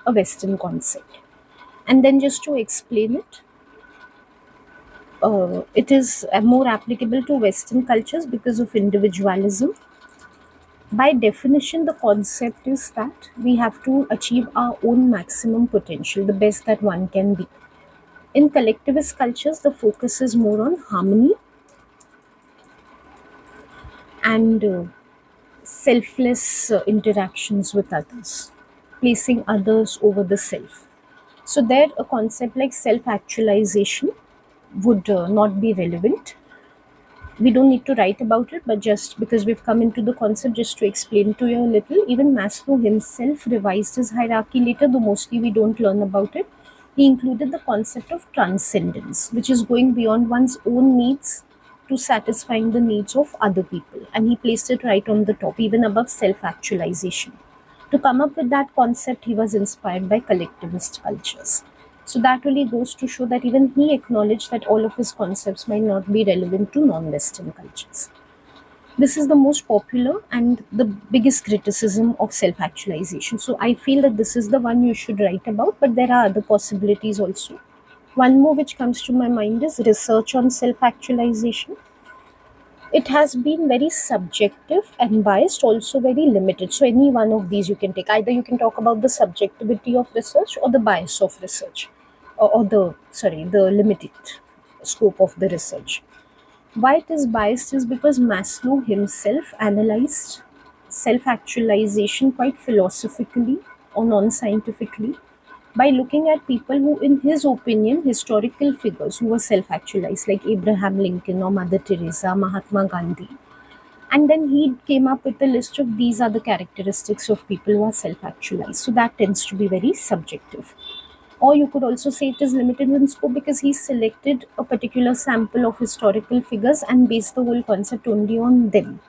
a Western concept. And then just to explain it, it is more applicable to Western cultures because of individualism. By definition, the concept is that we have to achieve our own maximum potential, the best that one can be. In collectivist cultures, the focus is more on harmony and selfless interactions with others, placing others over the self. So, there a concept like self actualization would not be relevant. We don't need to write about it, but just because we've come into the concept, just to explain to you a little, even Maslow himself revised his hierarchy later, though mostly we don't learn about it. He included the concept of transcendence, which is going beyond one's own needs to satisfying the needs of other people. And he placed it right on the top, even above self actualization. To come up with that concept, he was inspired by collectivist cultures. So that really goes to show that even he acknowledged that all of his concepts might not be relevant to non-Western cultures. This is the most popular and the biggest criticism of self-actualization. So I feel that this is the one you should write about, but there are other possibilities also. One more which comes to my mind is research on self-actualization. It has been very subjective and biased, also very limited. So any one of these you can take. Either you can talk about the subjectivity of research or the bias of research, or the limited scope of the research. Why it is biased is because Maslow himself analyzed self-actualization quite philosophically or non-scientifically by looking at people who, in his opinion, historical figures who were self-actualized, like Abraham Lincoln or Mother Teresa, Mahatma Gandhi. And then he came up with a list of these are the characteristics of people who are self-actualized. So that tends to be very subjective. Or you could also say it is limited in scope because he selected a particular sample of historical figures and based the whole concept only on them.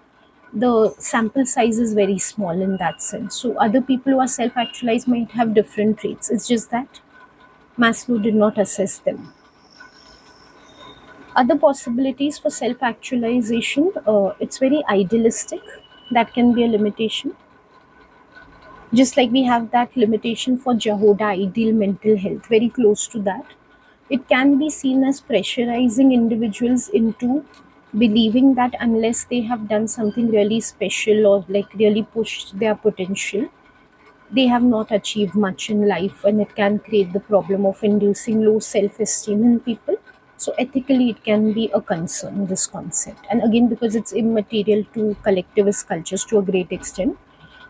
The sample size is very small in that sense. So other people who are self-actualized might have different traits. It's just that Maslow did not assess them. Other possibilities for self-actualization, it's very idealistic. That can be a limitation. Just like we have that limitation for Jahoda, ideal mental health, very close to that. It can be seen as pressurizing individuals into believing that unless they have done something really special or like really pushed their potential, they have not achieved much in life, and it can create the problem of inducing low self-esteem in people. So ethically it can be a concern, this concept, and again because it's immaterial to collectivist cultures to a great extent,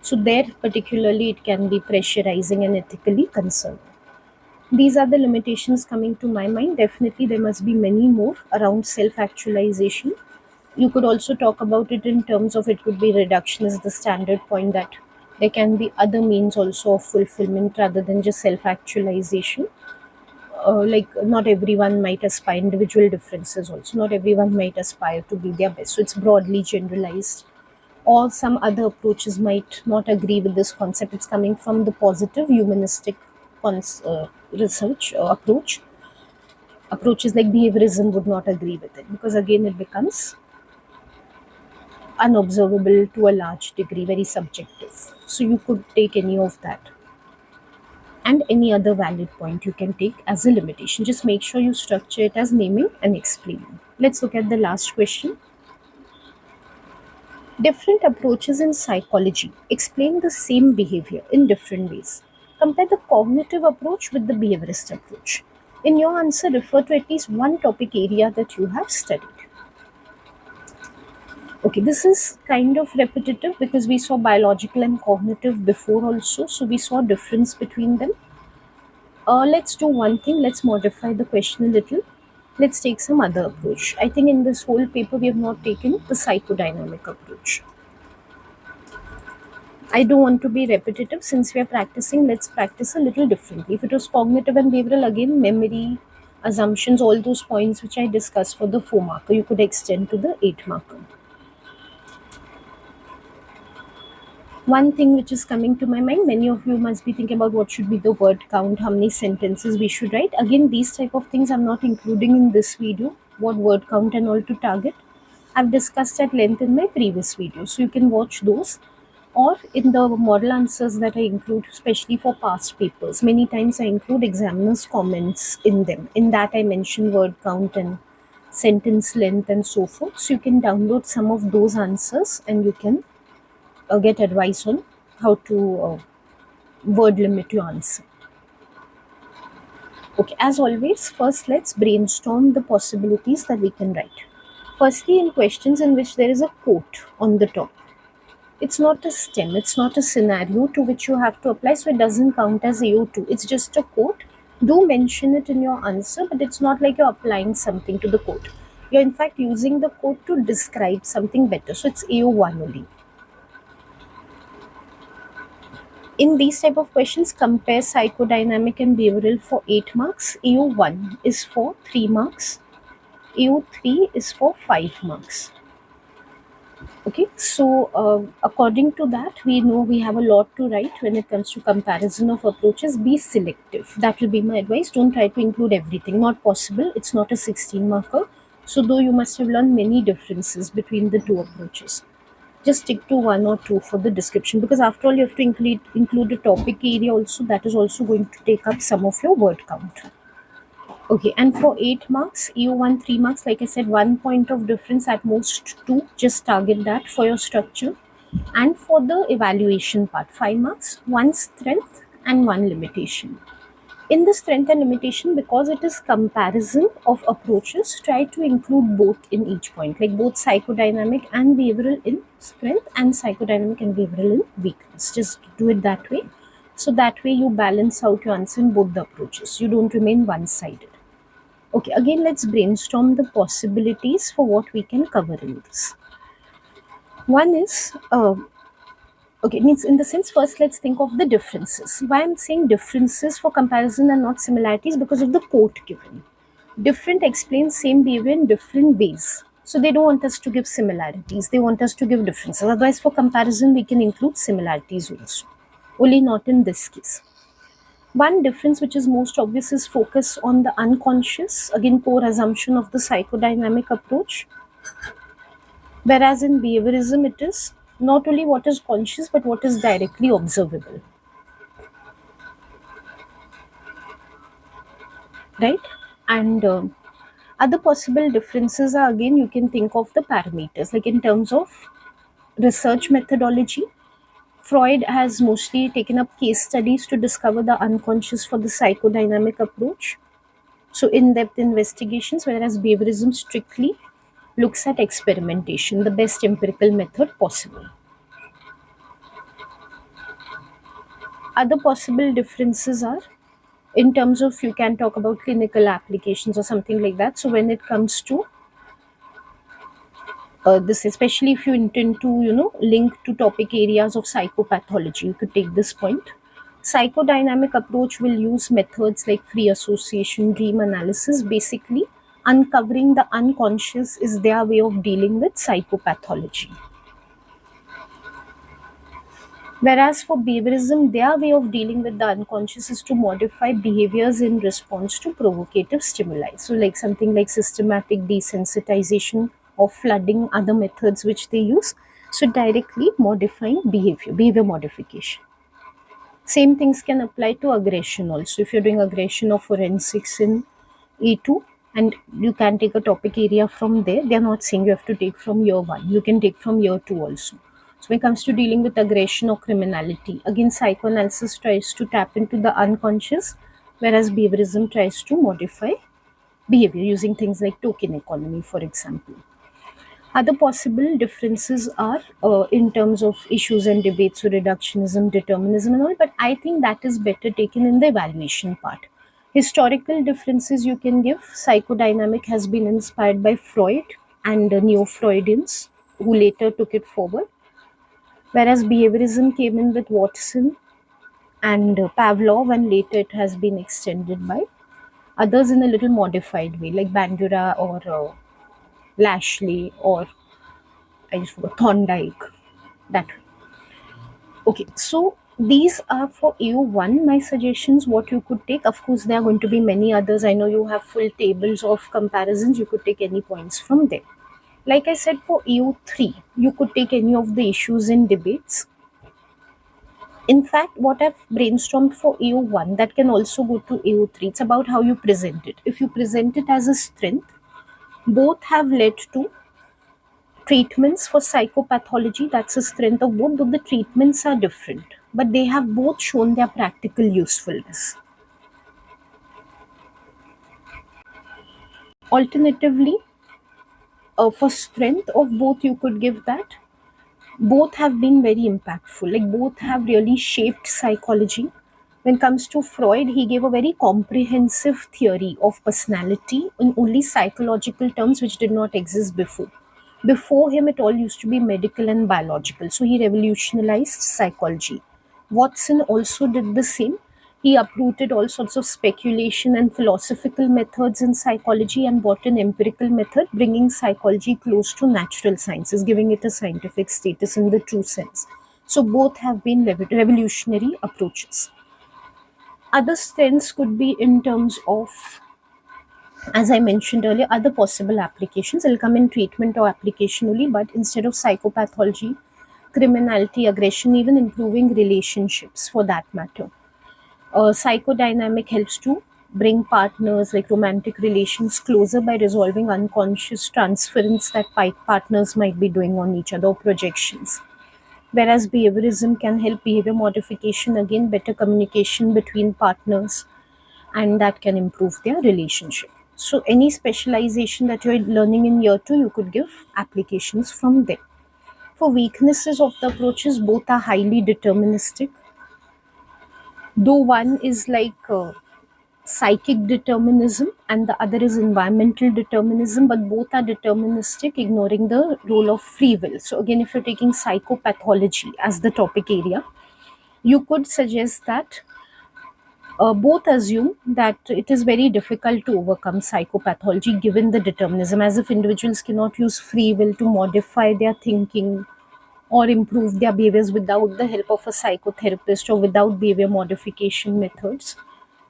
so there particularly it can be pressurizing and ethically concerning. These are the limitations coming to my mind. Definitely there must be many more around self actualization. You could also talk about it in terms of, it could be reduction is the standard point, that There can be other means also of fulfillment rather than just self actualization. Like not everyone might aspire, individual differences also, not everyone might aspire to be their best, so it's broadly generalized. Or some other approaches might not agree with this concept. It's coming from the positive humanistic research approaches like behaviorism would not agree with it, because again it becomes unobservable to a large degree, very subjective. So you could take any of that, and any other valid point you can take as a limitation. Just make sure you structure it as naming and explaining. Let's look at the last question. Different approaches in psychology explain the same behavior in different ways. Compare the cognitive approach with the behaviorist approach. In your answer, refer to at least one topic area that you have studied. Okay, this is kind of repetitive because we saw biological and cognitive before also, so we saw difference between them. Let's do one thing. Let's modify the question a little. Let's take some other approach. I think in this whole paper we have not taken the psychodynamic approach. I don't want to be repetitive. Since we are practicing, let's practice a little differently. If it was cognitive and behavioral, again, memory, assumptions, all those points which I discussed for the 4 marker, you could extend to the 8 marker. One thing which is coming to my mind, many of you must be thinking about what should be the word count, how many sentences we should write. Again, these type of things I'm not including in this video, what word count and all to target. I've discussed at length in my previous video, so you can watch those. Or in the model answers that I include, especially for past papers, many times I include examiners' comments in them. In that I mention word count and sentence length and so forth. So you can download some of those answers and you can get advice on how to word limit your answer. Okay, as always, first let's brainstorm the possibilities that we can write. Firstly, in questions in which there is a quote on the top, it's not a stem, it's not a scenario to which you have to apply, so it doesn't count as AO2. It's just a quote. Do mention it in your answer, but it's not like you're applying something to the quote. You're in fact using the quote to describe something better, so it's AO1 only. In these type of questions, compare psychodynamic and behavioral for 8 marks. AO1 is for 3 marks. AO3 is for 5 marks. Okay, so according to that, we know we have a lot to write when it comes to comparison of approaches. Be selective. That will be my advice. Don't try to include everything. Not possible. It's not a 16 marker. So though you must have learned many differences between the two approaches, just stick to one or two for the description, because after all you have to include a topic area also. That is also going to take up some of your word count. Okay, and for 8 marks, you want 3 marks, like I said, 1 point of difference, at most 2. Just target that for your structure. And for the evaluation part, 5 marks, 1 strength and 1 limitation. In the strength and limitation, because it is comparison of approaches, try to include both in each point, like both psychodynamic and behavioral in strength and psychodynamic and behavioral in weakness. Just do it that way. So that way you balance out your answer in both the approaches. You don't remain one-sided. Okay, again, let's brainstorm the possibilities for what we can cover in this. One is, okay, means in the sense, first let's think of the differences. Why I'm saying differences for comparison and not similarities? Because of the quote given. Different explains same behavior in different ways. So they don't want us to give similarities, they want us to give differences. Otherwise, for comparison, we can include similarities also. Only not in this case. One difference which is most obvious is focus on the unconscious, again core assumption of the psychodynamic approach. Whereas in behaviorism it is not only what is conscious but what is directly observable. Right? And other possible differences are, again, you can think of the parameters, like in terms of research methodology. Freud has mostly taken up case studies to discover the unconscious for the psychodynamic approach. So in-depth investigations, whereas behaviorism strictly looks at experimentation, the best empirical method possible. Other possible differences are in terms of, you can talk about clinical applications or something like that. So when it comes to This especially if you intend to link to topic areas of psychopathology, you could take this point. Psychodynamic approach will use methods like free association, dream analysis. Basically, uncovering the unconscious is their way of dealing with psychopathology. Whereas for behaviorism, their way of dealing with the unconscious is to modify behaviors in response to provocative stimuli. So, like something like systematic desensitization or flooding, other methods which they use. So, directly modifying behavior modification. Same things can apply to aggression also. If you're doing aggression or forensics in E2, and you can take a topic area from there, they're not saying you have to take from year 1. You can take from year 2 also. So when it comes to dealing with aggression or criminality, again psychoanalysis tries to tap into the unconscious, whereas behaviorism tries to modify behavior using things like token economy, for example. Other possible differences are in terms of issues and debates, so reductionism, determinism, and all, but I think that is better taken in the evaluation part. Historical differences you can give: psychodynamic has been inspired by Freud and Neo Freudians who later took it forward, whereas behaviorism came in with Watson and Pavlov, and later it has been extended by others in a little modified way, like Bandura or Lashley or I just forgot Thorndike. That okay. So these are for EU1. My suggestions, what you could take. Of course, there are going to be many others. I know you have full tables of comparisons. You could take any points from there. Like I said, for EU3, you could take any of the issues in debates. In fact, what I've brainstormed for EU1 that can also go to EU3. It's about how you present it. If you present it as a strength, both have led to treatments for psychopathology. That's a strength of both, though the treatments are different, but they have both shown their practical usefulness. Alternatively, for strength of both, you could give that both have been very impactful, like both have really shaped psychology. When it comes to Freud, he gave a very comprehensive theory of personality in only psychological terms which did not exist before. Before him, it all used to be medical and biological. So he revolutionized psychology. Watson also did the same. He uprooted all sorts of speculation and philosophical methods in psychology and brought an empirical method, bringing psychology close to natural sciences, giving it a scientific status in the true sense. So both have been revolutionary approaches. Other strengths could be in terms of, as I mentioned earlier, other possible applications. It'll come in treatment or application only, but instead of psychopathology, criminality, aggression, even improving relationships for that matter. Psychodynamic helps to bring partners, like romantic relations, closer by resolving unconscious transference that partners might be doing on each other, or projections. Whereas behaviorism can help behavior modification, again, better communication between partners, and that can improve their relationship. So, any specialization that you're learning in year 2, you could give applications from there. For weaknesses of the approaches, both are highly deterministic, though one is like psychic determinism and the other is environmental determinism, but both are deterministic, ignoring the role of free will. So, again, if you're taking psychopathology as the topic area, you could suggest that both assume that it is very difficult to overcome psychopathology given the determinism, as if individuals cannot use free will to modify their thinking or improve their behaviors without the help of a psychotherapist or without behavior modification methods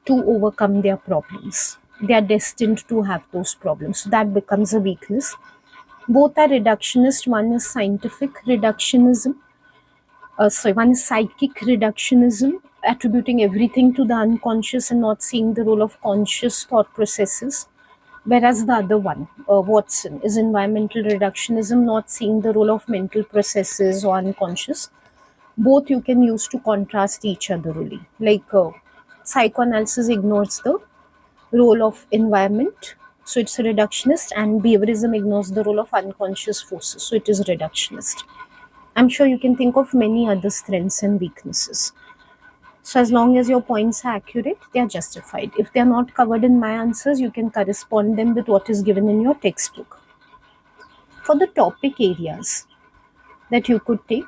to overcome their problems. They are destined to have those problems. So that becomes a weakness. Both are reductionist. One is scientific reductionism. One is psychic reductionism, attributing everything to the unconscious and not seeing the role of conscious thought processes. Whereas the other one, Watson, is environmental reductionism, not seeing the role of mental processes or unconscious. Both you can use to contrast each other really. Like psychoanalysis ignores the role of environment, so it's a reductionist, and behaviorism ignores the role of unconscious forces, so it is reductionist. I'm sure you can think of many other strengths and weaknesses. So, as long as your points are accurate, they are justified. If they are not covered in my answers, you can correspond them with what is given in your textbook. For the topic areas that you could take,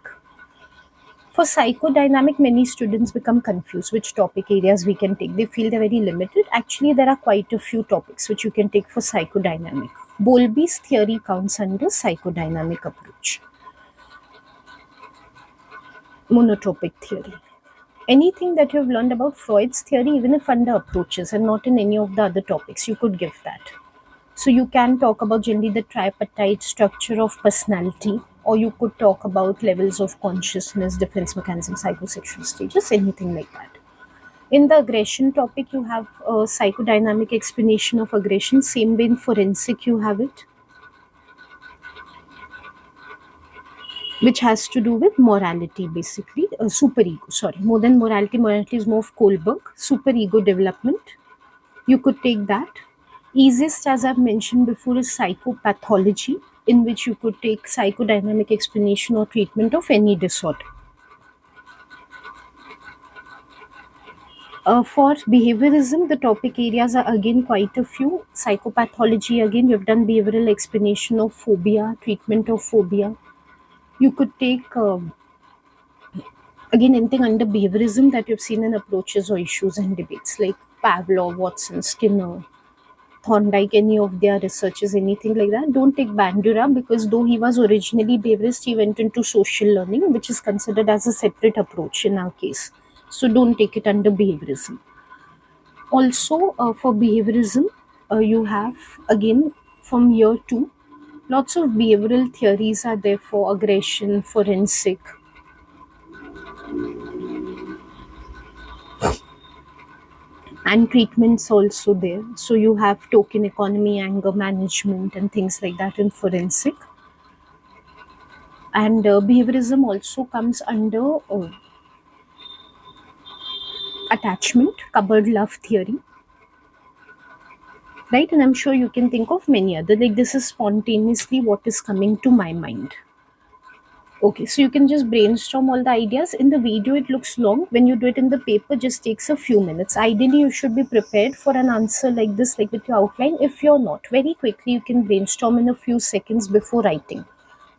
for psychodynamic, many students become confused which topic areas we can take. They feel they're very limited. Actually, there are quite a few topics which you can take for psychodynamic. Bowlby's theory counts under psychodynamic approach. Monotropic theory. Anything that you've learned about Freud's theory, even if under approaches and not in any of the other topics, you could give that. So you can talk about generally the tripartite structure of personality, or you could talk about levels of consciousness, defense mechanism, psychosexual stages, anything like that. In the aggression topic, you have a psychodynamic explanation of aggression. Same way in forensic, you have it, which has to do with morality, basically. Superego, sorry, more than morality. Morality is more of Kohlberg. Superego development. You could take that. Easiest, as I've mentioned before, is psychopathology, in which you could take psychodynamic explanation or treatment of any disorder. For behaviorism, the topic areas are again quite a few. Psychopathology, again, you've done behavioral explanation of phobia, treatment of phobia. You could take, again, anything under behaviorism that you've seen in approaches or issues and debates, like Pavlov, Watson, Skinner, Thorndike, any of their researches, anything like that. Don't take Bandura, because though he was originally behaviorist, he went into social learning, which is considered as a separate approach in our case. So don't take it under behaviorism. Also, for behaviorism, you have, again, from year 2, lots of behavioral theories are there for aggression, forensic. And treatments also there. So you have token economy, anger management, and things like that in forensic. And behaviorism also comes under attachment, cupboard love theory, right? And I'm sure you can think of many other, like this is spontaneously what is coming to my mind. Okay, so you can just brainstorm all the ideas. In the video, it looks long. When you do it in the paper, just takes a few minutes. Ideally, you should be prepared for an answer like this, like with your outline. If you're not, very quickly, you can brainstorm in a few seconds before writing.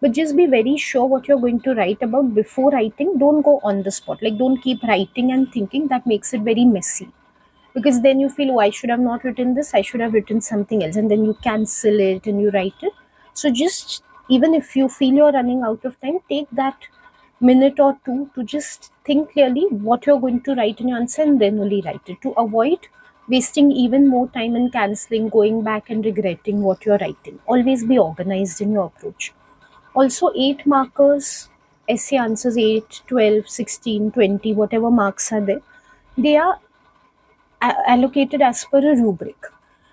But just be very sure what you're going to write about before writing. Don't go on the spot. Like, don't keep writing and thinking. That makes it very messy. Because then you feel, oh, I should have not written this. I should have written something else. And then you cancel it and you write it. So just, even if you feel you're running out of time, take that minute or two to just think clearly what you're going to write in your answer, and then only write it, to avoid wasting even more time in cancelling, going back and regretting what you're writing. Always be organized in your approach. Also, 8 markers, essay answers, 8, 12, 16, 20, whatever marks are there, they are allocated as per a rubric.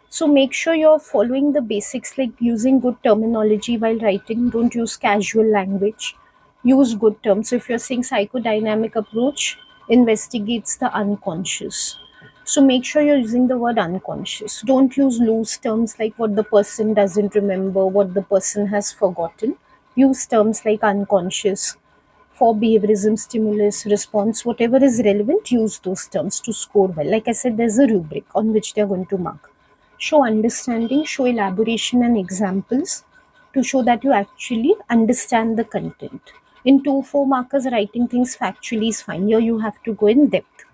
So make sure you're following the basics, like using good terminology while writing. Don't use casual language. Use good terms. So if you're saying psychodynamic approach investigates the unconscious, so make sure you're using the word unconscious. Don't use loose terms like what the person doesn't remember, what the person has forgotten. Use terms like unconscious. For behaviorism, stimulus, response, whatever is relevant, use those terms to score well. Like I said, there's a rubric on which they're going to mark. Show understanding, show elaboration and examples to show that you actually understand the content. In 2, 4 markers, writing things factually is fine. Here you have to go in depth.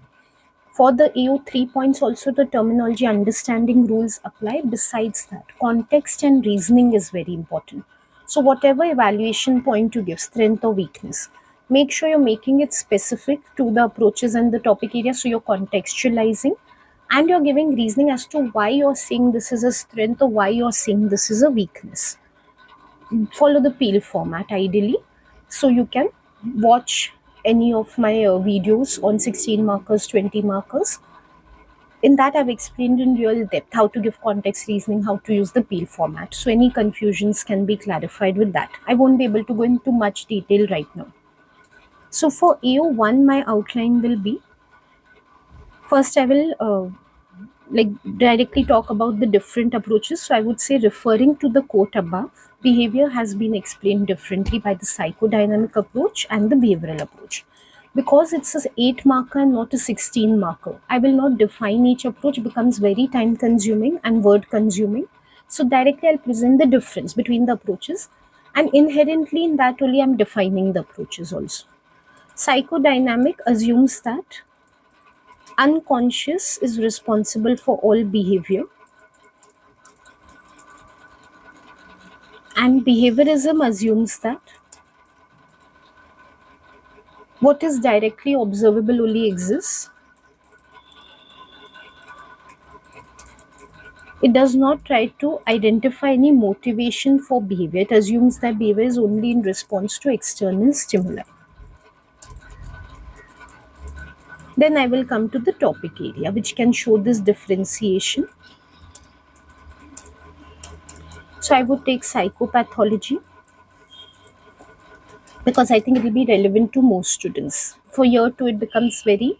For the AO 3 points, also the terminology understanding rules apply. Besides that, context and reasoning is very important. So whatever evaluation point you give, strength or weakness, make sure you're making it specific to the approaches and the topic area. So you're contextualizing and you're giving reasoning as to why you're saying this is a strength or why you're saying this is a weakness. Follow the peel format ideally. So you can watch any of my videos on 16 markers, 20 markers. In that, I've explained in real depth how to give context reasoning, how to use the peel format. So any confusions can be clarified with that. I won't be able to go into much detail right now. So for AO1, my outline will be, first I will directly talk about the different approaches. So I would say, referring to the quote above, behavior has been explained differently by the psychodynamic approach and the behavioral approach. Because it's an 8 marker and not a 16 marker, I will not define each approach, becomes very time consuming and word consuming. So directly I'll present the difference between the approaches. And inherently in that only I'm defining the approaches also. Psychodynamic assumes that unconscious is responsible for all behavior, and behaviorism assumes that what is directly observable only exists. It does not try to identify any motivation for behavior. It assumes that behavior is only in response to external stimuli. Then I will come to the topic area, which can show this differentiation. So I would take psychopathology because I think it will be relevant to most students. For year two, it becomes very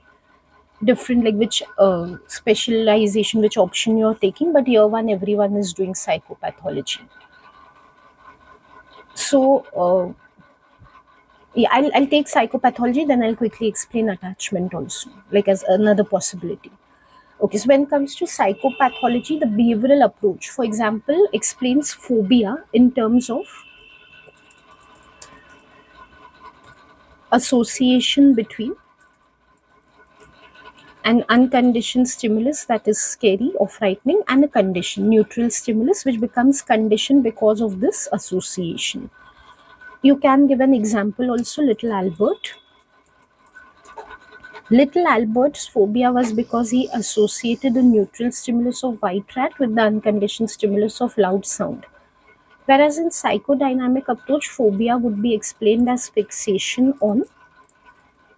different, like which specialization, which option you're taking. But year one, everyone is doing psychopathology. So yeah, I'll take psychopathology, then I'll quickly explain attachment also, like as another possibility. Okay, so when it comes to psychopathology, the behavioral approach, for example, explains phobia in terms of association between an unconditioned stimulus that is scary or frightening and a conditioned neutral stimulus which becomes conditioned because of this association. You can give an example also, little Albert. Little Albert's phobia was because he associated the neutral stimulus of white rat with the unconditioned stimulus of loud sound. Whereas in psychodynamic approach, phobia would be explained as fixation on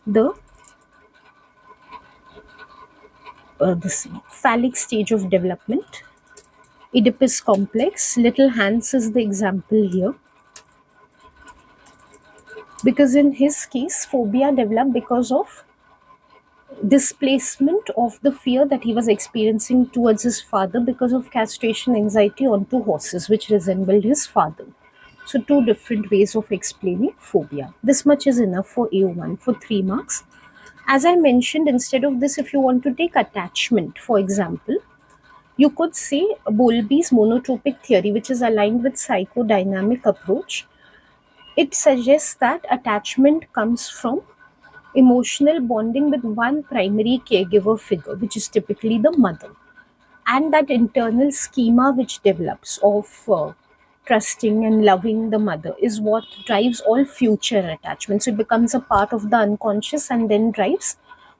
the this phallic stage of development. Oedipus complex. Little Hans is the example here. Because in his case, phobia developed because of displacement of the fear that he was experiencing towards his father because of castration anxiety onto horses, which resembled his father. So, two different ways of explaining phobia. This much is enough for AO1 for 3 marks. As I mentioned, instead of this, if you want to take attachment, for example, you could say Bowlby's monotropic theory, which is aligned with psychodynamic approach. It suggests that attachment comes from emotional bonding with one primary caregiver figure, which is typically the mother, and that internal schema which develops of trusting and loving the mother is what drives all future attachments. So it becomes a part of the unconscious and then drives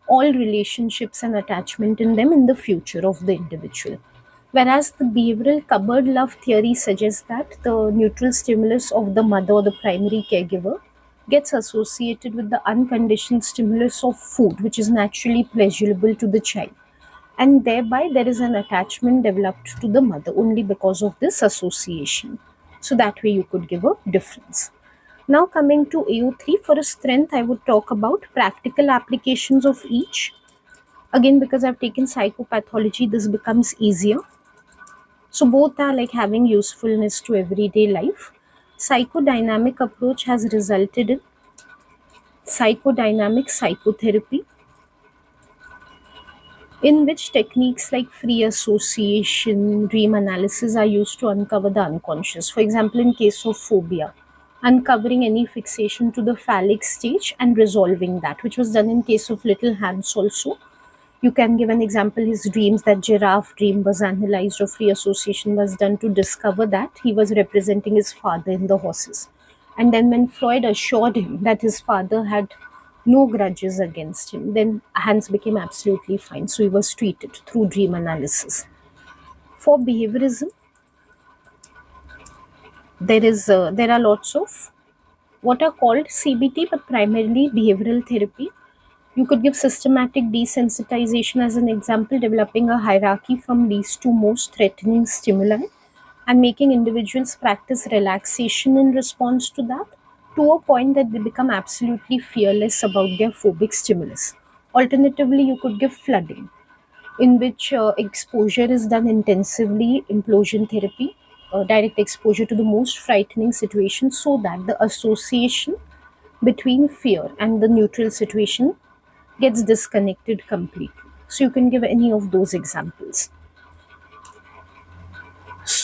all relationships and attachment in them in the future of the individual. Whereas the behavioral cupboard love theory suggests that the neutral stimulus of the mother or the primary caregiver gets associated with the unconditioned stimulus of food, which is naturally pleasurable to the child. And thereby, there is an attachment developed to the mother only because of this association. So, that way, you could give a difference. Now, coming to AO3, for a strength, I would talk about practical applications of each. Again, because I've taken psychopathology, this becomes easier. So both are like having usefulness to everyday life. Psychodynamic approach has resulted in psychodynamic psychotherapy, in which techniques like free association, dream analysis are used to uncover the unconscious. For example, in case of phobia, uncovering any fixation to the phallic stage and resolving that, which was done in case of little Hans also. You can give an example, his dreams, that giraffe dream was analyzed or free association was done to discover that he was representing his father in the horses. And then when Freud assured him that his father had no grudges against him, then Hans became absolutely fine. So he was treated through dream analysis. For behaviorism, there are lots of what are called CBT, but primarily behavioral therapy. You could give systematic desensitization as an example, developing a hierarchy from least to most threatening stimuli and making individuals practice relaxation in response to that, to a point that they become absolutely fearless about their phobic stimulus. Alternatively, you could give flooding, in which exposure is done intensively, implosion therapy, direct exposure to the most frightening situation, so that the association between fear and the neutral situation gets disconnected completely. So you can give any of those examples.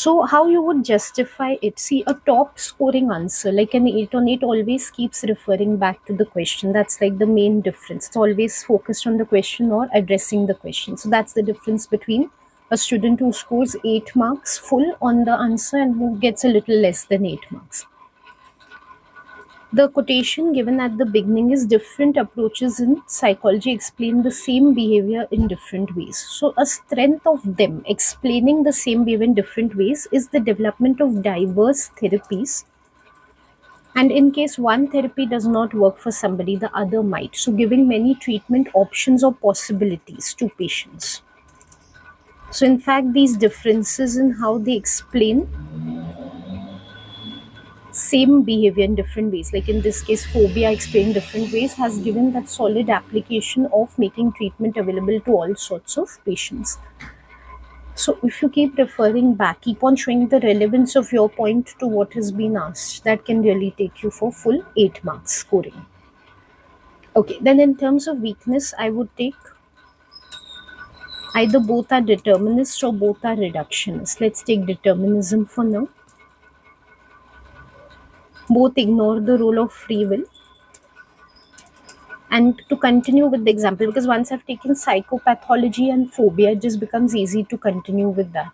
So how you would justify it? See, a top scoring answer, like an 8 on 8, always keeps referring back to the question. That's like the main difference. It's always focused on the question or addressing the question. So that's the difference between a student who scores 8 marks full on the answer and who gets a little less than 8 marks. The quotation given at the beginning is different approaches in psychology explain the same behavior in different ways. So, a strength of them explaining the same behavior in different ways is the development of diverse therapies. And in case one therapy does not work for somebody, the other might. So, giving many treatment options or possibilities to patients. So, in fact, these differences in how they explain same behavior in different ways, like in this case phobia explained different ways, has given that solid application of making treatment available to all sorts of patients. So if you keep referring back, keep on showing the relevance of your point to what has been asked, that can really take you for full 8 marks scoring. Okay, then in terms of weakness, I would take either both are determinist or both are reductionist. Let's take determinism for now. Both ignore the role of free will. And to continue with the example, because once I've taken psychopathology and phobia, it just becomes easy to continue with that.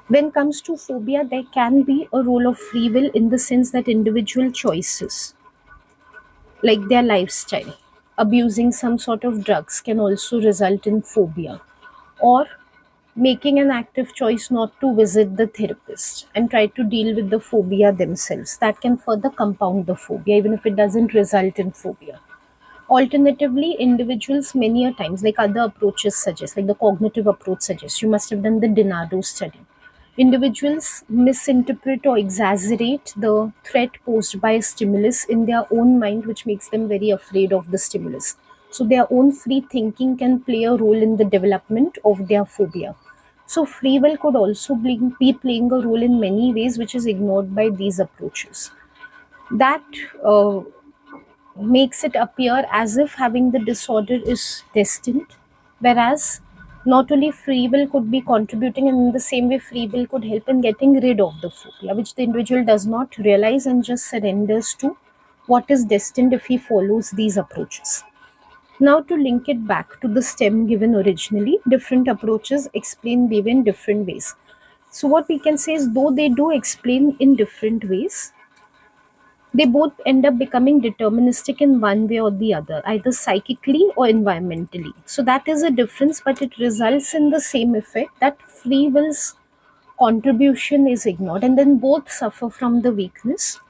When it comes to phobia, there can be a role of free will in the sense that individual choices, like their lifestyle, abusing some sort of drugs, can also result in phobia, or making an active choice not to visit the therapist and try to deal with the phobia themselves. That can further compound the phobia, even if it doesn't result in phobia. Alternatively, individuals many a times, like other approaches suggest, like the cognitive approach suggests, you must have done the Dinado study. Individuals misinterpret or exaggerate the threat posed by a stimulus in their own mind, which makes them very afraid of the stimulus. So, their own free thinking can play a role in the development of their phobia. So, free will could also be playing a role in many ways, which is ignored by these approaches. That makes it appear as if having the disorder is destined, whereas not only free will could be contributing, and in the same way, free will could help in getting rid of the phobia, which the individual does not realize and just surrenders to what is destined if he follows these approaches. Now, to link it back to the stem given originally, different approaches explain behavior in different ways. So, what we can say is, though they do explain in different ways, they both end up becoming deterministic in one way or the other, either psychically or environmentally. So that is a difference, but it results in the same effect, that free will's contribution is ignored, and then both suffer from the weakness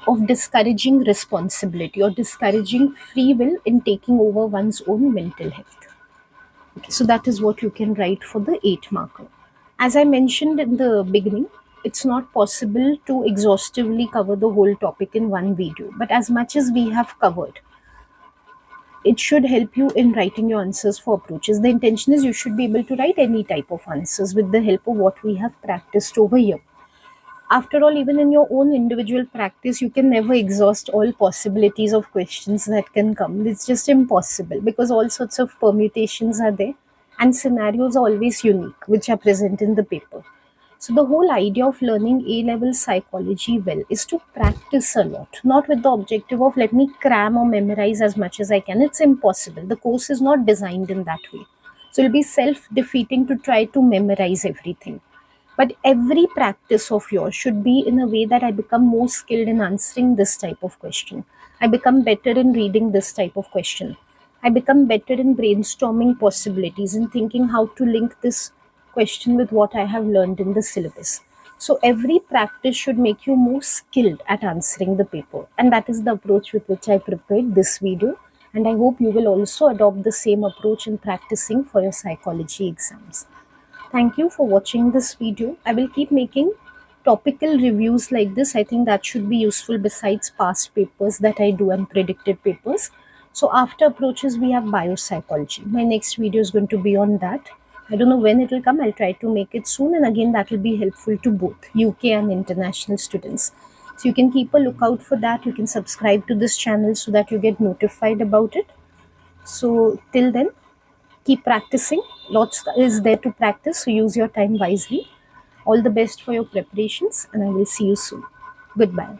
of discouraging responsibility or discouraging free will in taking over one's own mental health. Okay, so that is what you can write for the 8 marker. As I mentioned in the beginning, it's not possible to exhaustively cover the whole topic in one video, but as much as we have covered, it should help you in writing your answers for approaches. The intention is you should be able to write any type of answers with the help of what we have practiced over here. After all, even in your own individual practice, you can never exhaust all possibilities of questions that can come. It's just impossible because all sorts of permutations are there and scenarios are always unique, which are present in the paper. So, the whole idea of learning A level psychology well is to practice a lot, not with the objective of let me cram or memorize as much as I can. It's impossible. The course is not designed in that way. So, it'll be self defeating to try to memorize everything. But every practice of yours should be in a way that I become more skilled in answering this type of question. I become better in reading this type of question. I become better in brainstorming possibilities and thinking how to link this question with what I have learned in the syllabus. So every practice should make you more skilled at answering the paper. And that is the approach with which I prepared this video. And I hope you will also adopt the same approach in practicing for your psychology exams. Thank you for watching this video. I will keep making topical reviews like this. I think that should be useful besides past papers that I do and predicted papers. So after approaches, we have biopsychology. My next video is going to be on that. I don't know when it will come. I'll try to make it soon. And again, that will be helpful to both UK and international students. So you can keep a lookout for that. You can subscribe to this channel so that you get notified about it. So till then, Keep practicing. Lots is there to practice, so use your time wisely. All the best for your preparations, and I will see you soon. Goodbye.